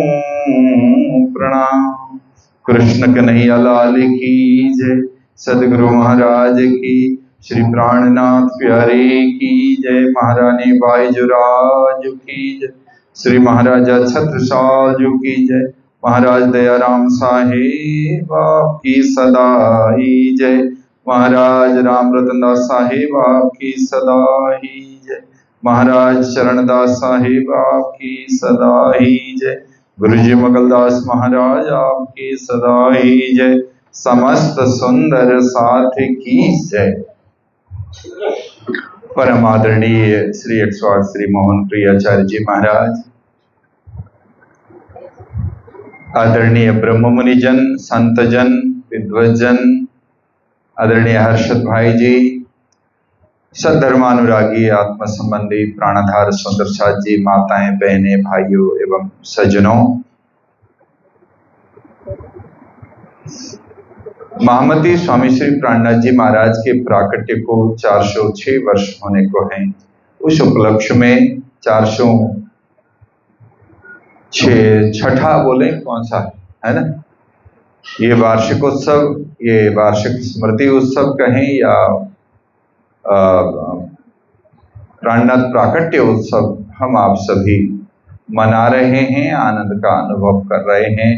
प्रणाम। कृष्ण कन्हैया लाल की जय, सदगुरु महाराज की, श्री प्राणनाथ प्यारे की जय, महारानी बाईजुराज की जय, श्री महाराजा छत्रसाल की जय, महाराज दयाराम साहेब आपकी सदा ही जय, महाराज राम रतन दास साहेब आपकी सदा ही जय, महाराज शरणदास साहेब आपकी सदा ही जय, गुरुजी मगलदास महाराज आपकी सदा ही जय, समस्त सुंदर साथ की जय। परम आदरणीय श्री 108 श्री मोहन प्रिय आचार्य जी महाराज, आदरणीय ब्रह्म मुनिजन, संतजन, विद्वजन, आदरणीय हर्षद भाई जी, सद्धर्मानुरागी आत्म संबंधी प्राणाधार सुंदर साथ जी, माताएं, बहनें, भाइयों एवं सज्जनों, महामती स्वामी श्री प्राणनाथ जी महाराज के प्राकट्य को 406 वर्ष होने को हैं। उस उपलक्ष्य में 406 बोले कौन सा है ना, ये वार्षिक उत्सव, ये वार्षिक स्मृति उत्सव कहें या प्राणनाथ प्राकट्य उत्सव, हम आप सभी मना रहे हैं, आनंद का अनुभव कर रहे हैं।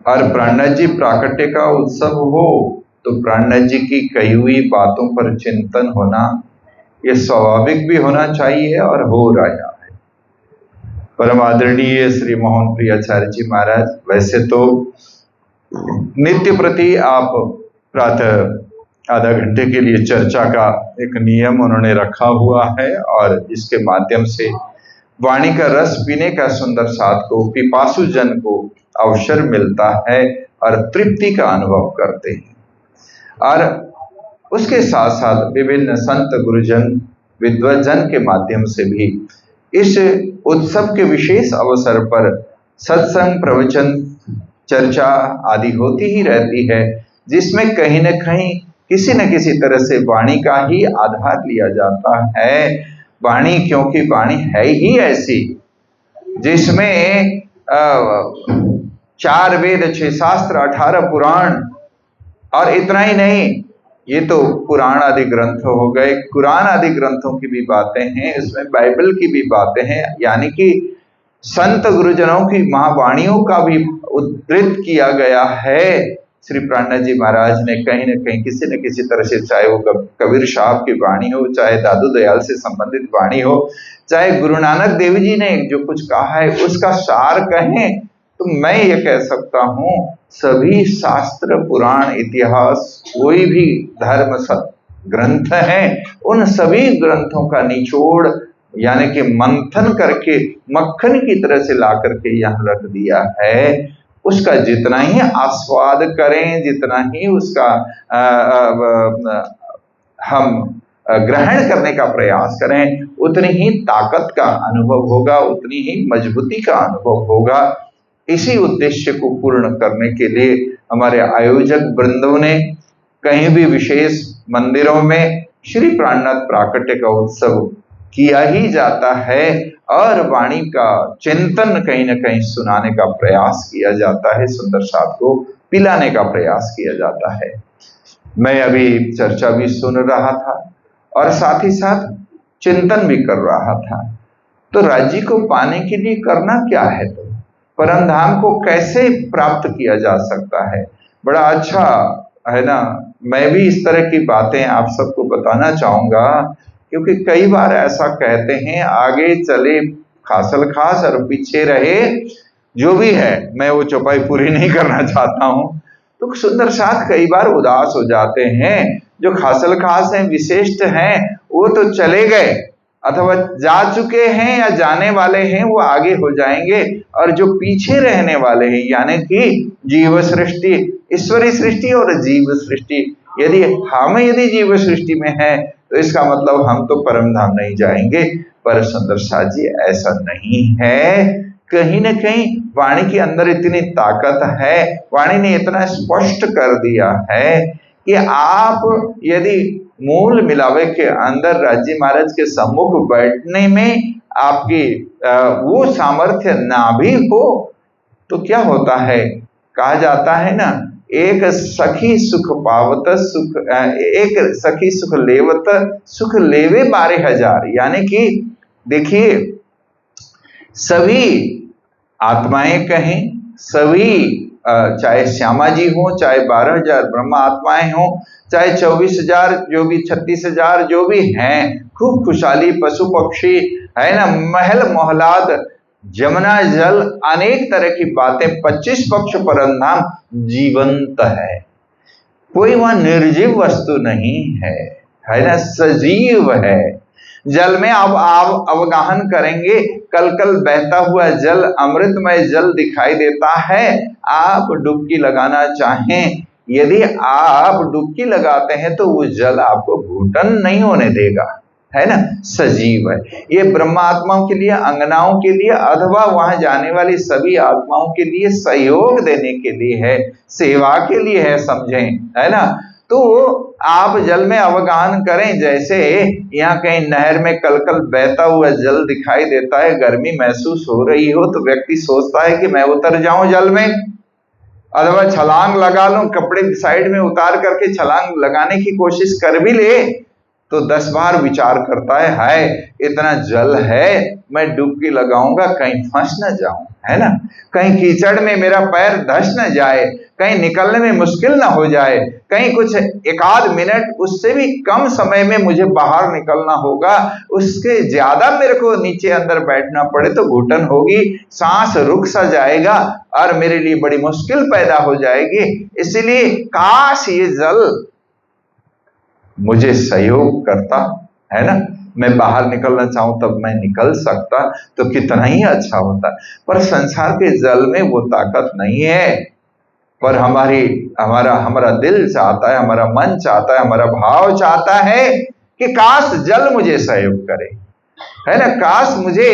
और प्राणनाथ जी प्राकट्य का उत्सव हो तो प्राणनाथ जी की कही हुई बातों पर चिंतन होना ये स्वाभाविक भी होना चाहिए और हो रहा है। परम आदरणीय श्री मोहन प्रियाचार्य जी महाराज, वैसे तो नित्य प्रति आप प्रातः आधा घंटे के लिए चर्चा का एक नियम उन्होंने रखा हुआ है और इसके माध्यम से वाणी का रस पीने का सुंदर साथ को पिपासु जन को अवसर मिलता है और तृप्ति का अनुभव करते हैं। और उसके साथ साथ विभिन्न संत गुरुजन विद्वजन के माध्यम से भी इस उत्सव के विशेष अवसर पर सत्संग, प्रवचन, चर्चा आदि होती ही रहती है, जिसमें कहीं न कहीं किसी न किसी तरह से वाणी का ही आधार लिया जाता है। वाणी, क्योंकि वाणी है ही ऐसी जिसमें 4 वेद, 6 शास्त्र, 18 पुराण, और इतना ही नहीं, ये तो पुराण आदि ग्रंथ हो गए, कुरान आदि ग्रंथों की भी बातें हैं, इसमें बाइबल की भी बातें हैं, यानी कि संत गुरुजनों की महावाणियों का भी उद्धृत किया गया है। श्री प्राणनाथ जी महाराज ने कहीं न कहीं किसी न किसी तरह से, चाहे वो कबीर साहब की वाणी हो, चाहे दादू दयाल से संबंधित वाणी हो, चाहे गुरु नानक देव जी ने जो कुछ कहा है उसका सार कहें तो मैं ये कह सकता हूं, सभी शास्त्र, पुराण, इतिहास, कोई भी धर्म ग्रंथ हैं, उन सभी ग्रंथों का निचोड़ यानी कि मंथन करके मक्खन की तरह से ला करके यहाँ रख दिया है। उसका जितना ही आस्वाद करें, जितना ही उसका हम ग्रहण करने का प्रयास करें, उतनी ही ताकत का अनुभव होगा, उतनी ही मजबूती का अनुभव होगा। इसी उद्देश्य को पूर्ण करने के लिए हमारे आयोजक वृंदों ने कहीं भी विशेष मंदिरों में श्री प्राणनाथ प्राकट्य का उत्सव किया ही जाता है और वाणी का चिंतन कहीं न कहीं सुनाने का प्रयास किया जाता है, सुंदर साथ को पिलाने का प्रयास किया जाता है। मैं अभी चर्चा भी सुन रहा था और साथ ही साथ चिंतन भी कर रहा था। तो राज्य को पाने के लिए करना क्या है, तो परम धाम को कैसे प्राप्त किया जा सकता है, बड़ा अच्छा है ना। मैं भी इस तरह की बातें आप सबको बताना चाहूंगा, क्योंकि कई बार ऐसा कहते हैं, आगे चले खासल खास और पीछे रहे जो भी है, मैं वो चौपाई पूरी नहीं करना चाहता हूं। तो सुंदर साथ कई बार उदास हो जाते हैं, जो खासल खास हैं, विशिष्ट हैं, वो तो चले गए अथवा जा चुके हैं या जाने वाले हैं, वो आगे हो जाएंगे, और जो पीछे रहने वाले हैं यानी कि जीव सृष्टि, ईश्वरी सृष्टि और जीव सृष्टि, यदि जीव सृष्टि में है तो इसका मतलब हम तो परम धाम नहीं जाएंगे। पर सुंदर साथ जी ऐसा नहीं है। कहीं न कहीं वाणी के अंदर इतनी ताकत है, वाणी ने इतना स्पष्ट कर दिया है कि आप यदि मूल मिलावे के अंदर राज्य महाराज के सम्मुख बैठने में आपकी वो सामर्थ्य ना भी हो तो क्या होता है, कहा जाता है ना, एक सखी सुख पावत सुख, एक सखी सुख लेवत सुख लेवे 12,000। यानी कि देखिए, सभी आत्माएं कहें, सभी चाहे श्यामा जी हो, चाहे 12,000 ब्रह्म आत्माएं हो, चाहे 24,000 जो भी, 36,000 जो भी हैं, खूब खुशहाली, पशु पक्षी है ना, महल मोहलात, जमुना जल, अनेक तरह की बातें, 25 पक्ष परम जीवंत है। कोई वहां निर्जीव वस्तु नहीं है ना, सजीव है। जल में अब आप अवगाहन करेंगे, कल कल बहता हुआ जल, अमृतमय जल दिखाई देता है। आप डुबकी लगाना चाहें, यदि आप डुबकी लगाते हैं तो वो जल आपको घुटन नहीं होने देगा, है ना, सजीव है। ये ब्रह्मात्माओं के लिए, अंगनाओं के लिए, अथवा वहां जाने वाली सभी आत्माओं के लिए सहयोग देने के लिए है, सेवा के लिए है, समझें, है ना। तो आप जल में अवगाहन करें, जैसे यहाँ कहीं नहर में कलकल बहता हुआ जल दिखाई देता है, गर्मी महसूस हो रही हो तो व्यक्ति सोचता है कि मैं उतर जाऊं जल में, अथवा छलांग लगा लूं, कपड़े साइड में उतार करके छलांग लगाने की कोशिश कर भी ले तो 10 बार विचार करता है, हाय इतना जल है, मैं डुबकी लगाऊंगा कहीं फंस न जाऊं, है ना, कहीं कीचड़ में मेरा पैर धंस न जाए, कहीं निकलने में मुश्किल ना हो जाए, कहीं कुछ एक आध मिनट उससे भी कम समय में मुझे बाहर निकलना होगा, उसके ज्यादा मेरे को नीचे अंदर बैठना पड़े तो घुटन होगी, सांस रुक सा जाएगा और मेरे लिए बड़ी मुश्किल पैदा हो जाएगी। इसलिए काश ये जल मुझे सहयोग करता, है ना, मैं बाहर निकलना चाहूं तब मैं निकल सकता तो कितना ही अच्छा होता। पर संसार के जल में वो ताकत नहीं है। पर हमारा दिल चाहता है, हमारा मन चाहता है, हमारा भाव चाहता है कि काश जल मुझे सहयोग करे, है ना, काश मुझे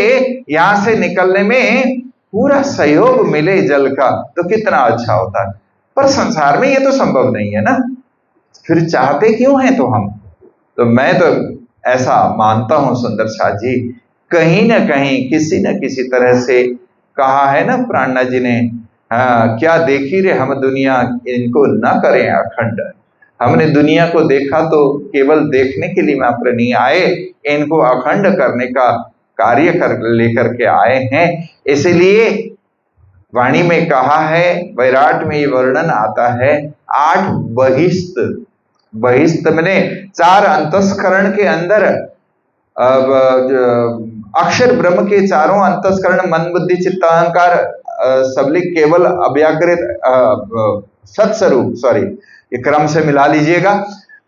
यहां से निकलने में पूरा सहयोग मिले जल का, तो कितना अच्छा होता। पर संसार में ये तो संभव नहीं है ना, फिर चाहते क्यों हैं तो हम? तो मैं तो ऐसा मानता हूं सुंदर साथ जी, कहीं ना कहीं किसी न किसी तरह से कहा है ना प्राणनाथ जी ने, हाँ क्या देखी रे हम दुनिया, इनको न करें अखंड। हमने दुनिया को देखा तो केवल देखने के लिए मात्र नहीं आए, इनको अखंड करने का कार्य लेकर के आए हैं। इसीलिए वाणी में कहा है, वैराट में ये वर्णन आता है, 8 बहिस्त, बहिस्त मैंने 4 अंतस्करण के अंदर अक्षर ब्रह्म के चारों अंतस्करण मन बुद्धि चित्त अहंकार सबलिक केवल अव्याकृत सत्स्वरूप, सॉरी ये क्रम से मिला लीजिएगा।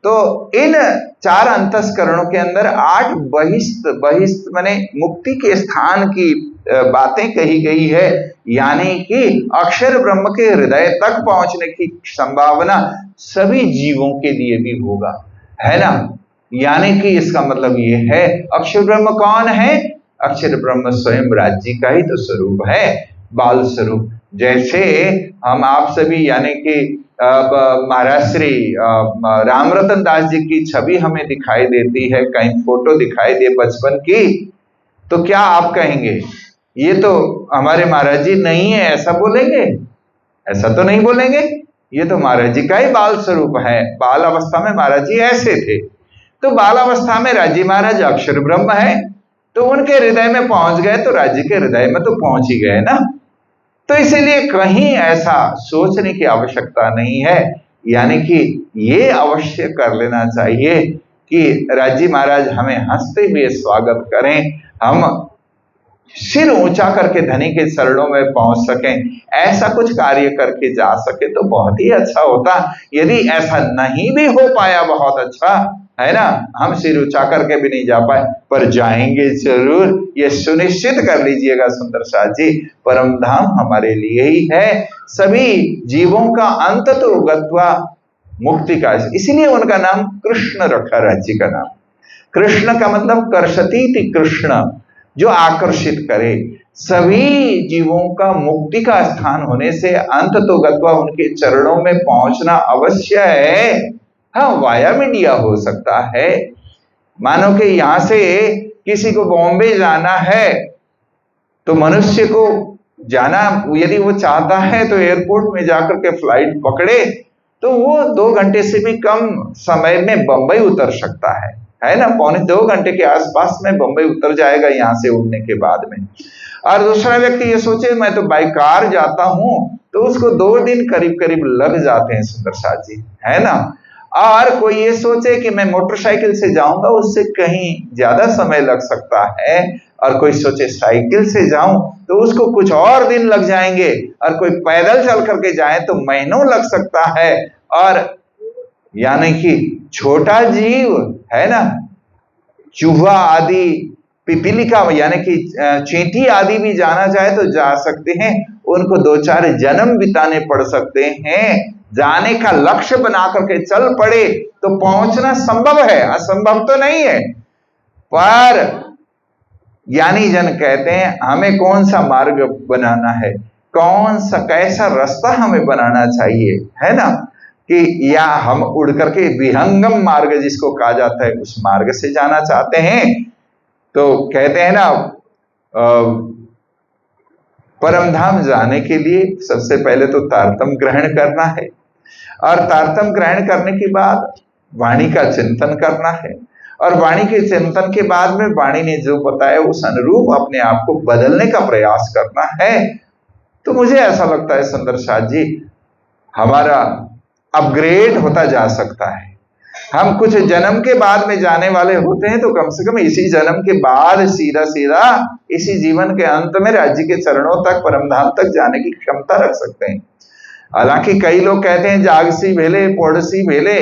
तो इन 4 अंतस्करणों के अंदर 8 बहिस्त, बहिस्त माने मुक्ति के स्थान की बातें कही गई है, यानी कि अक्षर ब्रह्म के हृदय तक पहुंचने की संभावना सभी जीवों के लिए भी होगा, है ना। यानी कि इसका मतलब ये है, अक्षर ब्रह्म कौन है? अक्षर ब्रह्म स्वयं राज्य का ही तो स्वरूप है, बाल स्वरूप। जैसे हम आप सभी यानी कि महाराज श्री रामरतन दास जी की छवि हमें दिखाई देती है, कहीं फोटो दिखाई दे बचपन की, तो क्या आप कहेंगे ये तो हमारे महाराज जी नहीं है, ऐसा बोलेंगे? ऐसा तो नहीं बोलेंगे, ये तो महाराज जी का ही बाल स्वरूप है, बाल अवस्था में महाराज जी ऐसे थे। तो बाल अवस्था में राज्य महाराज अक्षर ब्रह्म है, तो उनके हृदय में पहुंच गए तो राज्य के हृदय में तो पहुंच ही गए ना। तो इसीलिए कहीं ऐसा सोचने की आवश्यकता नहीं है, यानी कि ये अवश्य कर लेना चाहिए कि राज्य महाराज हमें हंसते हुए स्वागत करें, हम सिर ऊंचा करके धनी के चरणों में पहुंच सकें, ऐसा कुछ कार्य करके जा सके तो बहुत ही अच्छा होता। यदि ऐसा नहीं भी हो पाया बहुत अच्छा, है ना, हम सिर ऊंचा करके भी नहीं जा पाए, पर जाएंगे जरूर, ये सुनिश्चित कर लीजिएगा सुंदर साथ जी, परम धाम हमारे लिए ही है। सभी जीवों का अंत तो गत्वा मुक्ति का, इसीलिए उनका नाम कृष्ण रखा, राज्य का नाम कृष्ण का मतलब कर्षतीति कृष्ण, जो आकर्षित करे। सभी जीवों का मुक्ति का स्थान होने से अंत तो गत्वा उनके चरणों में पहुंचना अवश्य है। हाँ, वाया मीडिया हो सकता है, मानो कि यहां से किसी को बॉम्बे जाना है तो मनुष्य को जाना, यदि वो चाहता है तो एयरपोर्ट में जाकर के फ्लाइट पकड़े तो वो 2 घंटे से भी कम समय में बंबई उतर सकता है ना, 2 घंटे के आसपास में बंबई उतर जाएगा यहां से उड़ने के बाद में। और दूसरा व्यक्ति ये सोचे मैं तो बाई कार जाता हूं, तो उसको 2 दिन करीब करीब लग जाते हैं सुंदर साथ जी, है ना। और कोई ये सोचे कि मैं मोटरसाइकिल से जाऊंगा, उससे कहीं ज्यादा समय लग सकता है, और कोई सोचे साइकिल से जाऊं तो उसको कुछ और दिन लग जाएंगे, और कोई पैदल चल करके जाए तो महीनों लग सकता है। और यानी कि छोटा जीव, है ना, चूहा आदि, पिपीलिका यानी कि चींटी आदि भी जाना चाहे तो जा सकते हैं, उनको 2-4 जन्म बिताने पड़ सकते हैं। जाने का लक्ष्य बना करके चल पड़े तो पहुंचना संभव है, असंभव तो नहीं है। पर ज्ञानी जन कहते हैं हमें कौन सा मार्ग बनाना है, कौन सा कैसा रास्ता हमें बनाना चाहिए, है ना, कि या हम उड़ करके विहंगम मार्ग जिसको कहा जाता है उस मार्ग से जाना चाहते हैं। तो कहते हैं ना, परम धाम जाने के लिए सबसे पहले तो तारतम ग्रहण करना है, और तारतम ग्रहण करने के बाद वाणी का चिंतन करना है, और वाणी के चिंतन के बाद में वाणी ने जो बताया उस अनुरूप अपने आप को बदलने का प्रयास करना है। तो मुझे ऐसा लगता है सुंदर साथ जी, हमारा अपग्रेड होता जा सकता है। हम कुछ जन्म के बाद में जाने वाले होते हैं, तो कम से कम इसी जन्म के बाद सीधा सीधा इसी जीवन के अंत में राज्य के चरणों तक, परमधाम तक जाने की क्षमता रख सकते हैं। हालांकि कई लोग कहते हैं जागसी भेले पौड़सी भेले,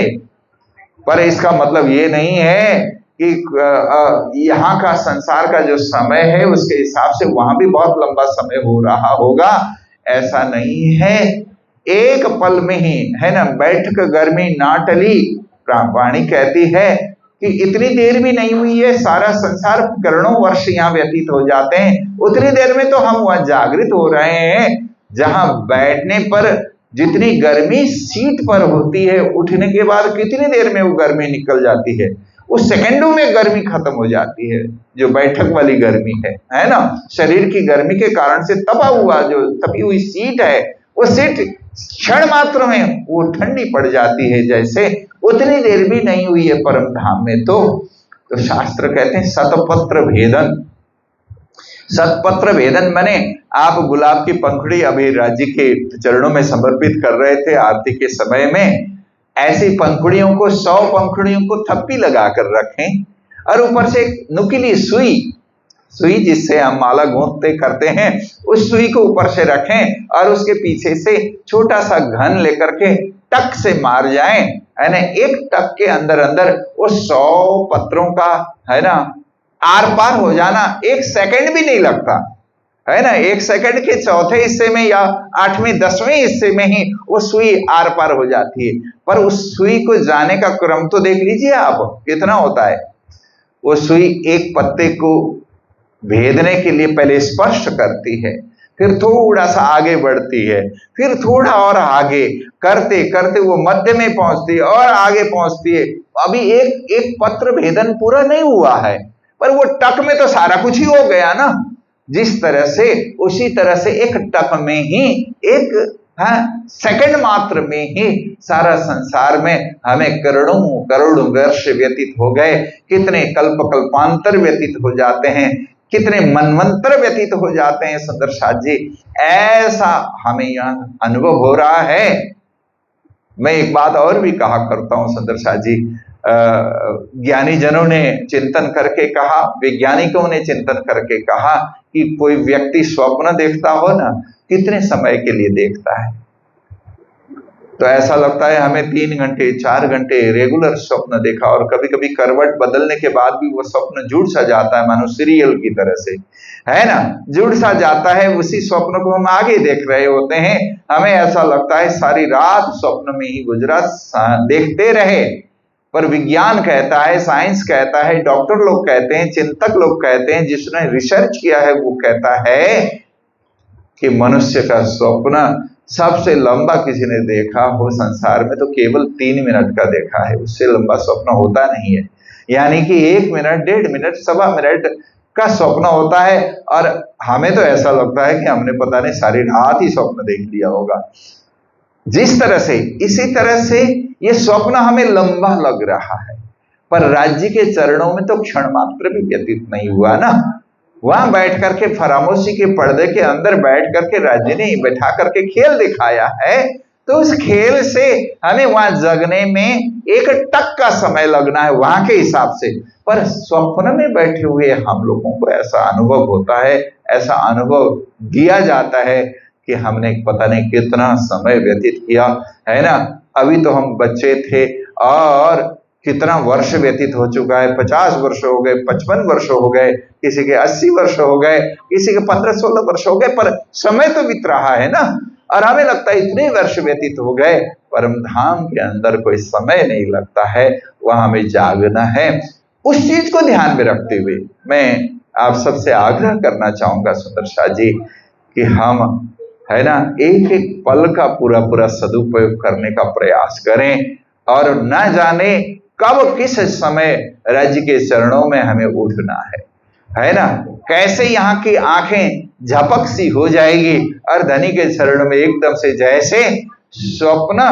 पर इसका मतलब ये नहीं है कि यहाँ का संसार का जो समय है उसके हिसाब से वहां भी बहुत लंबा समय हो रहा होगा, ऐसा नहीं है। एक पल में ही, है ना, बैठक गर्मी ना टली, वाणी कहती है कि इतनी देर भी नहीं हुई है, सारा संसार करोड़ों वर्ष यहाँ व्यतीत हो जाते हैं, उतनी देर में तो हम वहां जागृत हो रहे हैं जहां बैठने पर जितनी गर्मी सीट पर होती है, उठने के बाद कितनी देर में वो गर्मी निकल जाती है, उस सेकंडों में गर्मी खत्म हो जाती है। जो बैठक वाली गर्मी है ना, शरीर की गर्मी के कारण से तपा हुआ जो तपी हुई सीट है, वो सीट क्षण मात्र में वो ठंडी पड़ जाती है, जैसे उतनी देर भी नहीं हुई है परम धाम में। तो शास्त्र कहते हैं शतपत्र भेदन। शतपत्र भेदन माने आप गुलाब की पंखुड़ी अभी राज्य के चरणों में समर्पित कर रहे थे आरती के समय में, ऐसी पंखुड़ियों को 100 पंखुड़ियों को थप्पी लगाकर रखें और ऊपर से एक नुकीली सुई जिससे हम माला गूंथते करते हैं, उस सुई को ऊपर से रखें और उसके पीछे से छोटा सा घन लेकर के टक से मार जाएं, है ना। एक टक के अंदर अंदर वो 100 पत्रों का, है ना, आर पार हो जाना 1 सेकंड भी नहीं लगता, है ना। 1 सेकंड के चौथे हिस्से में या 8वें 10वें हिस्से में ही वो सुई आर पार हो जाती है। पर उस सुई को जाने का क्रम तो देख लीजिए आप कितना होता है। वो सुई एक पत्ते को भेदने के लिए पहले स्पर्श करती है, फिर थोड़ा सा आगे बढ़ती है, फिर थोड़ा और आगे करते करते वो मध्य में पहुंचती है और आगे पहुंचती है। अभी एक पत्र भेदन पूरा नहीं हुआ है, पर वो टक में तो सारा कुछ ही हो गया ना। जिस तरह से, उसी तरह से एक टक में ही, एक सेकंड मात्र में ही सारा संसार में हमें करोड़ों वर्ष व्यतीत हो गए। कितने कल्पांतर व्यतीत हो जाते हैं, कितने मनवंतर व्यतीत हो जाते हैं सुंदर साथ जी, ऐसा हमें यहाँ अनुभव हो रहा है। मैं एक बात और भी कहा करता हूं सुंदर साथ जी, ज्ञानी जनों ने चिंतन करके कहा, वैज्ञानिकों ने चिंतन करके कहा कि कोई व्यक्ति स्वप्न देखता हो ना, कितने समय के लिए देखता है, तो ऐसा लगता है हमें 3 घंटे 4 घंटे रेगुलर स्वप्न देखा, और कभी कभी करवट बदलने के बाद भी वो स्वप्न जुड़ सा जाता है, मानो सीरियल की तरह से, है ना, जुड़ सा जाता है। उसी स्वप्न को हम आगे देख रहे होते हैं, हमें ऐसा लगता है सारी रात स्वप्न में ही गुजरा, देखते रहे। पर विज्ञान कहता है, साइंस कहता है, डॉक्टर लोग कहते हैं, चिंतक लोग कहते हैं, जिसने रिसर्च किया है वो कहता है कि मनुष्य का स्वप्न सबसे लंबा किसी ने देखा हो संसार में तो केवल 3 मिनट का देखा है, उससे लंबा स्वप्न होता नहीं है। यानी कि 1 मिनट, 1.5 मिनट, 1.25 मिनट का स्वप्न होता है, और हमें तो ऐसा लगता है कि हमने पता नहीं सारी रात ही स्वप्न देख लिया होगा। जिस तरह से, इसी तरह से ये स्वप्न हमें लंबा लग रहा है, पर राज्य के चरणों में तो क्षण मात्र भी व्यतीत नहीं हुआ ना। वहां बैठ करके फरामोशी के पर्दे के अंदर बैठ करके राज्य ने बैठा करके खेल दिखाया है, तो उस खेल से हमें वहां जगने में एक टक का समय लगना है वहां के हिसाब से। पर स्वप्न में बैठे हुए हम लोगों को ऐसा अनुभव होता है, ऐसा अनुभव दिया जाता है कि हमने पता नहीं कितना समय व्यतीत किया, है ना। अभी तो हम बच्चे थे और कितना वर्ष व्यतीत हो चुका है, 50 वर्ष हो गए, 55 वर्ष हो गए, किसी के 80 वर्ष हो गए, किसी के 15-16 वर्ष हो गए, पर समय तो बीत रहा है ना। और हमें लगता है इतने वर्ष व्यतीत हो गए, परम धाम के अंदर कोई समय नहीं लगता है, वहां हमें जागना है। उस चीज को ध्यान में रखते हुए मैं आप सबसे आग्रह करना चाहूंगा सुंदर शाह जी कि हम, है ना, एक एक पल का पूरा सदुपयोग करने का प्रयास करें, और न जाने कब किस समय राज्य के चरणों में हमें उठना है ना। कैसे यहाँ की आंखें झपक सी हो जाएगी और धनी के चरण में एकदम से जैसे स्वप्न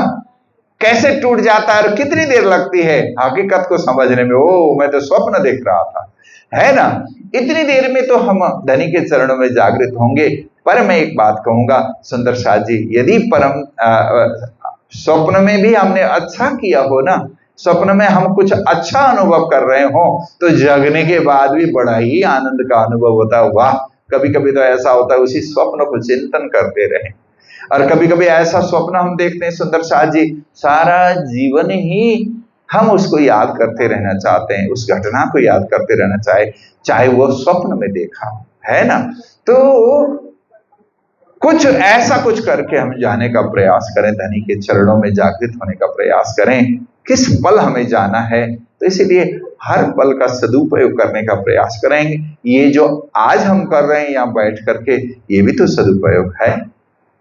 कैसे टूट जाता है और कितनी देर लगती है हकीकत को समझने में। ओ मैं तो स्वप्न देख रहा था, है ना। इतनी देर में तो हम धनी के चरणों में जागृत होंगे। पर मैं एक बात कहूंगा सुंदर साथ जी, यदि परम स्वप्न में भी हमने अच्छा किया हो ना, स्वप्न में हम कुछ अच्छा अनुभव कर रहे हो, तो जगने के बाद भी बड़ा ही आनंद का अनुभव होता है। वाह, कभी कभी तो ऐसा होता है उसी स्वप्न को चिंतन करते रहे। और कभी कभी ऐसा स्वप्न हम देखते हैं सुंदर साथ जी, सारा जीवन ही हम उसको याद करते रहना चाहते हैं, उस घटना को याद करते रहना चाहे वो स्वप्न में देखा, है ना। तो कुछ ऐसा कुछ करके हम जाने का प्रयास करें, धनी के चरणों में जागृत होने का प्रयास करें। किस पल हमें जाना है, तो इसीलिए हर पल का सदुपयोग करने का प्रयास करेंगे। ये जो आज हम कर रहे हैं यहाँ बैठ करके, ये भी तो सदुपयोग है,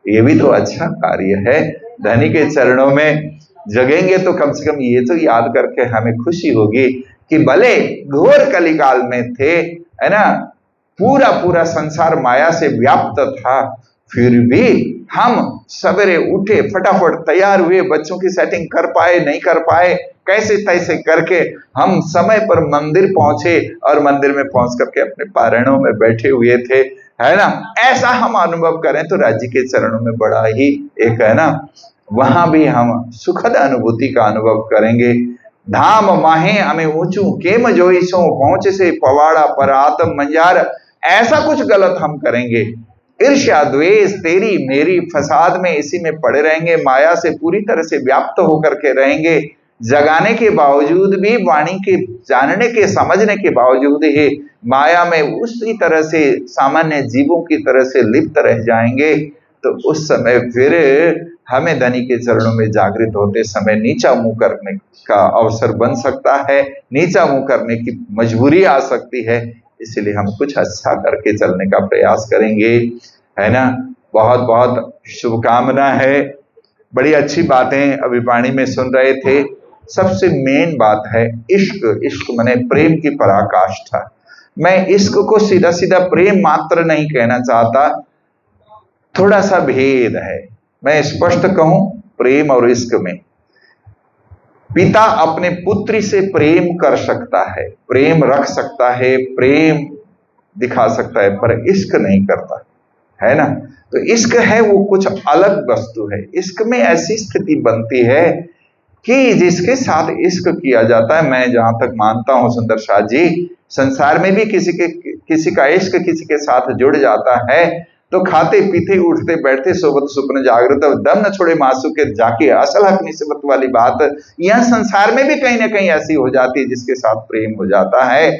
ये भी तो अच्छा कार्य है। धनी के चरणों में जगेंगे तो कम से कम ये तो याद करके हमें खुशी होगी कि भले घोर कलिकाल में थे, है ना, पूरा पूरा संसार माया से व्याप्त था, फिर भी हम सवेरे उठे, फटाफट तैयार हुए, बच्चों की सेटिंग कर पाए नहीं कर पाए, कैसे तैसे करके हम समय पर मंदिर पहुंचे और मंदिर में पहुंच करके अपने पारायणों में बैठे हुए थे, है ना। ऐसा हम अनुभव करें तो राज्य के चरणों में बड़ा ही एक, है ना, वहां भी हम सुखद अनुभूति का अनुभव करेंगे। धाम माहे हमें ऊंचू केम जोईसो पहुंचे से पवाड़ा पर आत्म मंजार, ऐसा कुछ गलत हम करेंगे, ईर्ष्या द्वेष तेरी मेरी फसाद में इसी में पड़े रहेंगे, माया से पूरी तरह से व्याप्त होकर के रहेंगे, जगाने के बावजूद भी, वाणी के जानने के समझने के बावजूद ही माया में उसी तरह से सामान्य जीवों की तरह से लिप्त रह जाएंगे। तो उस समय फिर हमें धनी के चरणों में जागृत होते समय नीचा मुंह करने का अवसर बन सकता है, नीचा मुंह करने की मजबूरी आ सकती है। इसलिए हम कुछ अच्छा करके चलने का प्रयास करेंगे, है ना। बहुत बहुत शुभकामना है। बड़ी अच्छी बातें अभी वाणी में सुन रहे थे। सबसे मेन बात है इश्क। इश्क माने प्रेम की पराकाष्ठा। मैं इश्क को सीधा सीधा प्रेम मात्र नहीं कहना चाहता, थोड़ा सा भेद है। मैं स्पष्ट कहूं, प्रेम और इश्क में पिता अपने पुत्री से प्रेम कर सकता है, प्रेम रख सकता है, प्रेम दिखा सकता है, पर इश्क नहीं करता, है ना। तो इश्क है वो कुछ अलग वस्तु है। इश्क में ऐसी स्थिति बनती है कि जिसके साथ इश्क किया जाता है, मैं जहां तक मानता हूं सुंदर शाह जी, संसार में भी किसी का इश्क किसी के साथ जुड़ जाता है तो खाते पीते उठते बैठते सोबत सुपने जागृत दम न छोड़े मासू के जाके असल हक निस्बत वाली बात यह संसार में भी कहीं ना कहीं ऐसी हो जाती है जिसके साथ प्रेम हो जाता है।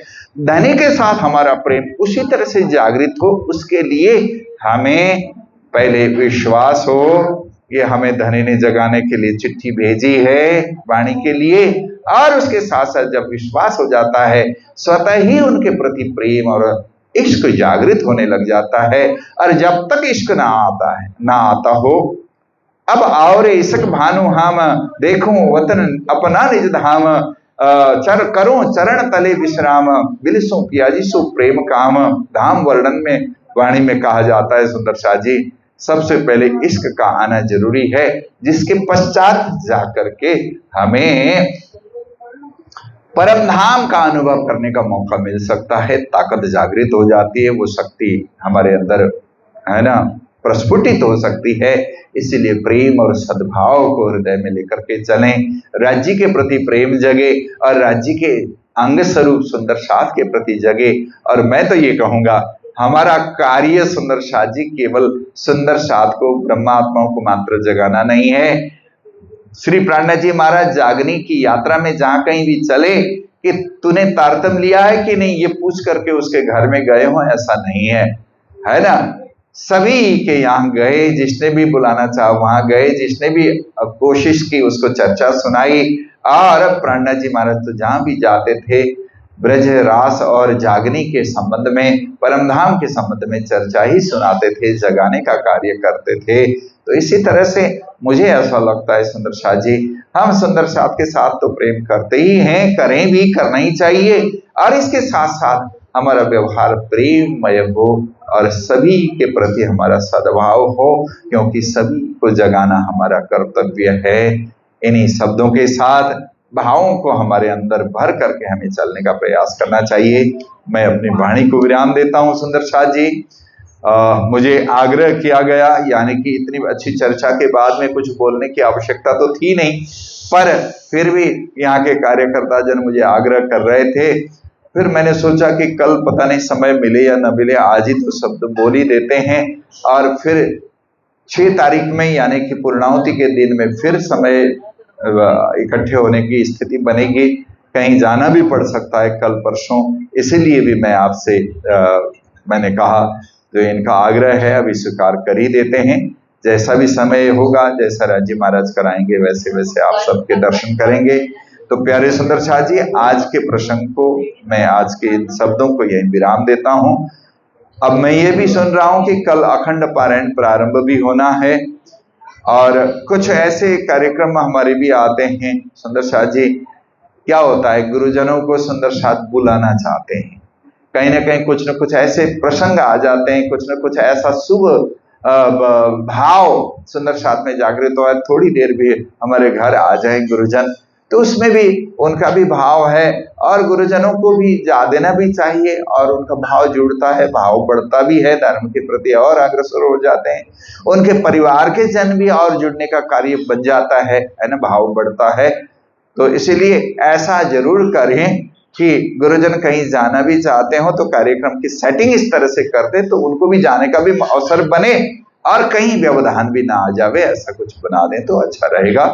धनी के साथ हमारा प्रेम उसी तरह से जागृत हो, उसके लिए हमें पहले विश्वास हो। ये हमें धनी ने जगाने के लिए चिट्ठी भेजी है वाणी के लिए, और उसके साथ साथ जब विश्वास हो जाता है स्वतः ही उनके प्रति प्रेम और इश्क जागृत होने लग जाता है। और जब तक इश्क ना आता हो, अब और इश्क भानु हम देखूं वतन अपना निज धाम, करूं चरण तले विश्राम, बिलसों पियाजी सो प्रेम काम। धाम वर्णन में वाणी में कहा जाता है सुंदर शाह जी, सबसे पहले इश्क का आना जरूरी है, जिसके पश्चात जाकर के हमें परम धाम का अनुभव करने का मौका मिल सकता है। ताकत जागृत हो जाती है, वो शक्ति हमारे अंदर, है ना, प्रस्फुटित हो सकती है। इसीलिए प्रेम और सद्भाव को हृदय में लेकर के चलें, राज्य के प्रति प्रेम जगे और राज्य के अंग स्वरूप सुंदर साथ के प्रति जगे। और मैं तो ये कहूंगा हमारा कार्य सुंदर शाह जी केवल सुंदर साथ को, ब्रह्मात्माओं को मात्र जगाना नहीं है। श्री प्राणनाथ जी महाराज जागने की यात्रा में जहां कहीं भी चले कि तूने तारतम लिया है कि नहीं, ये पूछ करके उसके घर में गए हो, ऐसा नहीं है, है ना। सभी के यहाँ गए, जिसने भी बुलाना चाहा वहां गए, जिसने भी कोशिश की उसको चर्चा सुनाई। और प्राणनाथ जी महाराज तो जहां भी जाते थे ब्रज रास और जागनी के संबंध में, परमधाम के संबंध में चर्चा ही सुनाते थे, जगाने का कार्य करते थे। तो इसी तरह से मुझे ऐसा लगता है सुंदर शाह जी, हम सुंदर साथ के साथ तो प्रेम करते ही हैं, करें भी, करना ही चाहिए। और इसके साथ साथ हमारा व्यवहार प्रेममय हो और सभी के प्रति हमारा सद्भाव हो, क्योंकि सभी को जगाना हमारा कर्तव्य है। इन्हीं शब्दों के साथ भावों को हमारे अंदर भर करके हमें चलने का प्रयास करना चाहिए। मैं अपनी वाणी को विराम देता हूँ। सुंदर साथ जी, मुझे आग्रह किया गया, यानी कि इतनी अच्छी चर्चा के बाद में कुछ बोलने की आवश्यकता तो थी नहीं, पर फिर भी यहाँ के कार्यकर्ता जन मुझे आग्रह कर रहे थे। फिर मैंने सोचा कि कल पता नहीं समय मिले या न मिले, आज ही तो शब्द बोल ही देते हैं, और फिर 6 तारीख में यानी कि पूर्णाहुति के दिन में फिर समय इकट्ठे होने की स्थिति बनेगी। कहीं जाना भी पड़ सकता है कल परसों, इसीलिए भी मैं आपसे मैंने कहा, तो इनका आग्रह है अभी स्वीकार कर ही देते हैं। जैसा भी समय होगा, जैसा राजी महाराज कराएंगे, वैसे वैसे आप सबके दर्शन करेंगे। तो प्यारे सुंदर शाह जी, आज के प्रसंग को मैं, आज के इन शब्दों को यही विराम देता हूँ। अब मैं ये भी सुन रहा हूँ कि कल अखंड पारायण प्रारंभ भी होना है, और कुछ ऐसे कार्यक्रम हमारे भी आते हैं। सुंदर शाह जी, क्या होता है, गुरुजनों को सुंदर शाह बुलाना चाहते हैं, कहीं ना कहीं कुछ न कुछ ऐसे प्रसंग आ जाते हैं, कुछ न कुछ ऐसा शुभ भाव सुंदर साथ में जागृत हो, थोड़ी देर भी हमारे घर आ जाए गुरुजन, तो उसमें भी उनका भी भाव है, और गुरुजनों को भी जा देना भी चाहिए, और उनका भाव जुड़ता है, भाव बढ़ता भी है, धर्म के प्रति और अग्रसर हो जाते हैं, उनके परिवार के जन भी और जुड़ने का कार्य बन जाता है ना, भाव बढ़ता है। तो इसीलिए ऐसा जरूर करें कि गुरुजन कहीं जाना भी चाहते हो तो कार्यक्रम की सेटिंग इस तरह से कर दे तो उनको भी जाने का भी अवसर बने, और कहीं व्यवधान भी ना आ जावे, ऐसा कुछ बना दें तो अच्छा रहेगा।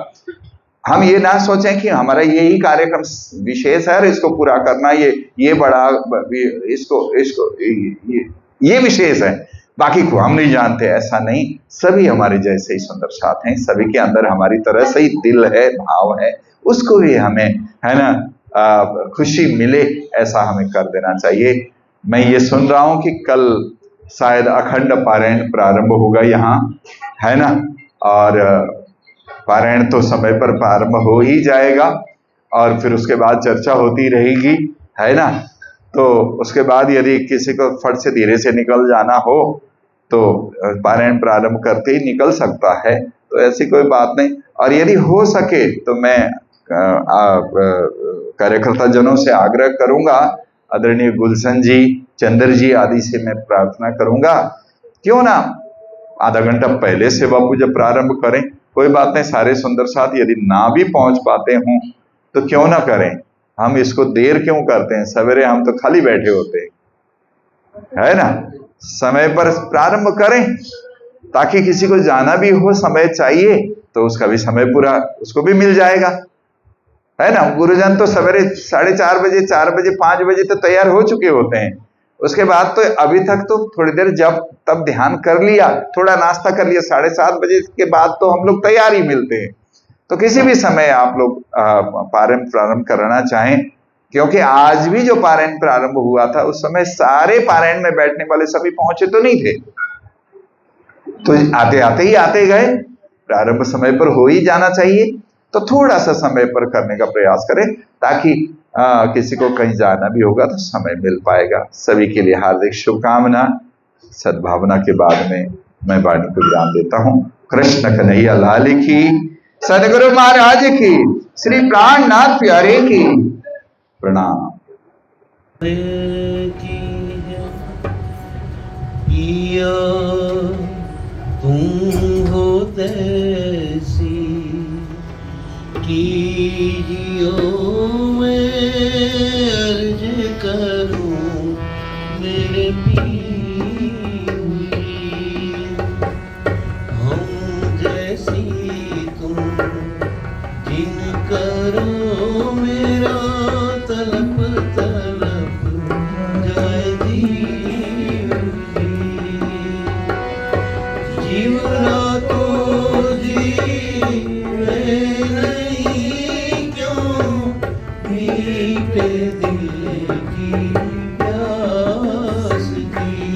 हम ये ना सोचें कि हमारा यही कार्यक्रम विशेष है और इसको पूरा करना ये बड़ा, इसको ये विशेष है, बाकी को हम नहीं जानते, ऐसा नहीं। सभी हमारे जैसे ही सुंदर साथ हैं, सभी के अंदर हमारी तरह से ही दिल है, भाव है, उसको भी हमें, है ना, खुशी मिले, ऐसा हमें कर देना चाहिए। मैं ये सुन रहा हूं कि कल शायद अखंड पारायण प्रारंभ होगा यहाँ, है ना, और पारायण तो समय पर प्रारंभ हो ही जाएगा, और फिर उसके बाद चर्चा होती रहेगी, है ना। तो उसके बाद यदि किसी को फट से धीरे से निकल जाना हो तो पारायण प्रारंभ करके ही निकल सकता है, तो ऐसी कोई बात नहीं। और यदि हो सके तो मैं कार्यकर्ता जनों से आग्रह करूंगा, आदरणीय गुलशन जी, चंद्र जी आदि से मैं प्रार्थना करूंगा, क्यों ना आधा घंटा पहले सेवा पूजा प्रारंभ करें। कोई बात नहीं, सारे सुंदर साथ यदि ना भी पहुंच पाते हों तो क्यों ना करें, हम इसको देर क्यों करते हैं, सवेरे हम तो खाली बैठे होते हैं, है ना। समय पर प्रारंभ करें ताकि किसी को जाना भी हो, समय चाहिए तो उसका भी समय पूरा उसको भी मिल जाएगा, है ना। गुरुजन तो सवेरे 4:30 बजे, 4 बजे, 5 बजे तो तैयार हो चुके होते हैं, उसके बाद तो अभी तक तो थोड़ी देर जब तब ध्यान कर लिया, थोड़ा नाश्ता कर लिया, 7:30 बजे के बाद तो हम लोग तैयार ही मिलते हैं। तो किसी भी समय आप लोग पारायण प्रारंभ करना चाहें, क्योंकि आज भी जो पारायण प्रारंभ हुआ था उस समय सारे पारायण में बैठने वाले सभी पहुंचे तो नहीं थे, तो आते आते ही आते गए, प्रारंभ समय पर हो ही जाना चाहिए। तो थोड़ा सा समय पर करने का प्रयास करें ताकि किसी को कहीं जाना भी होगा तो समय मिल पाएगा। सभी के लिए हार्दिक शुभकामना, सद्भावना के बाद में मैं वाणी को विराम देता हूँ। कृष्ण कन्हैया लाल की, सदगुरु महाराज की, श्री प्राणनाथ प्यारे की प्रणाम। तुम हो तैसी कीजियो, मैं अर्ज करूं मेरे पीर, हम जैसी तुम जिन करो मेरा तलप तलप जाए जीवना तो जीवे नहीं क्यों, मीठे दिल की प्यास की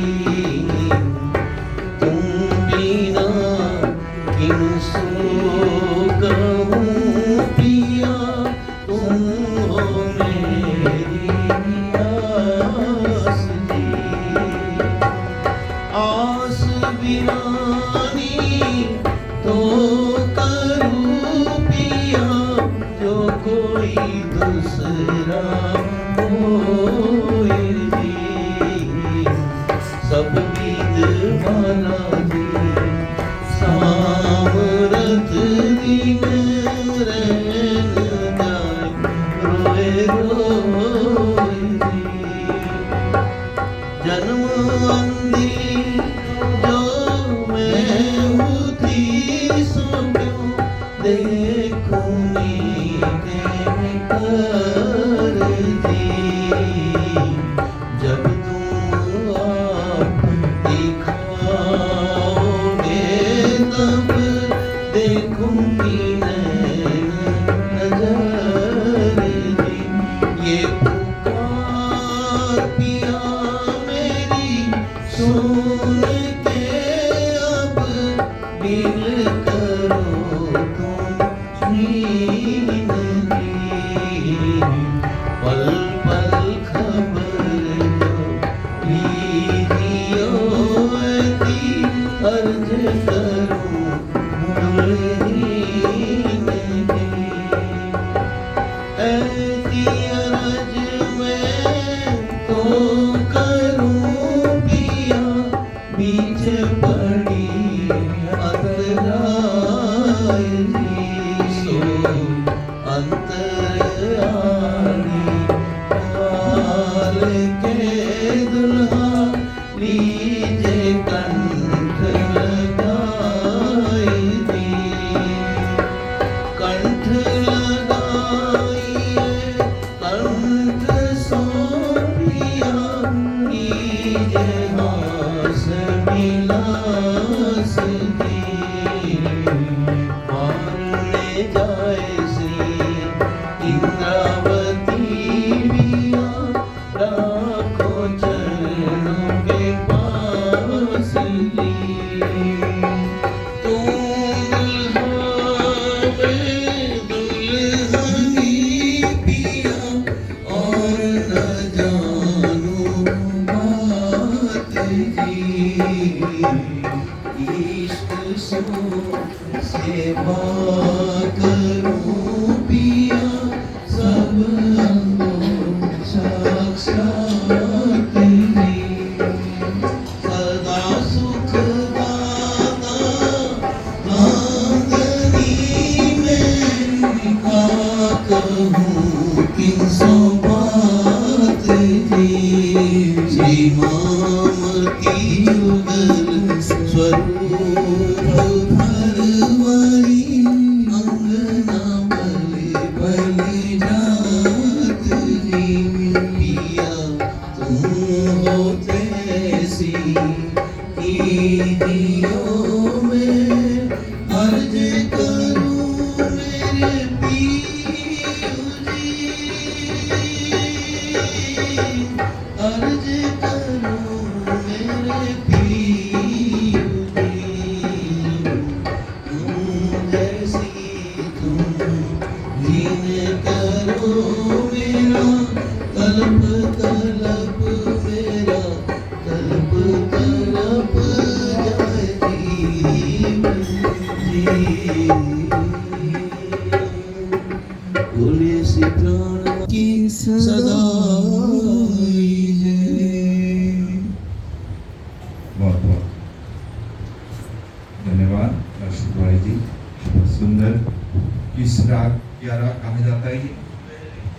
जन्म अंधी जो मैं हूँ थी सो क्यों देखूंगी तेरे कर दी जब तुम आप दिखाओगे तब देखूंगी नजर दी ये पुकार पिया मेरी सुन के अब दिल करो तुम छीन ली पल पल खबर लीजियो ऐसी अर्ज करूं भूल ही नहीं ऐसी अर्ज मैं तो करूं पिया बीच पड़ी अतराई सो अंतराणी हाल के दुल्हा लीजे कंठ लगाई दी कंठ लगाइए कंठ सौंपिया लीजे हास मिलास दी मारने जाए श्री इंद्रावती बिया राखो चरणों के पास ली सेवा करूं पिया सब अंगों साक्षात सदा सुख दाता आंगनी में का कहूं किन सो बात श्री मामती युगल स्वरूप भरवाई अंगना भले भले जात पिया तुम हो तैसी दियो में अर्ज करूं मेरे पियो अर्ज करूं मेरे पियो तुम जैसी तुम दीन करो मेरा तलब तलब मेरा तलब तलब जाए जी बोलिए श्री प्राण की सदा बहुत बहुत धन्यवाद राष्ट्रपति जी। सुंदर किस राग क्या राग कहा जाता है ये?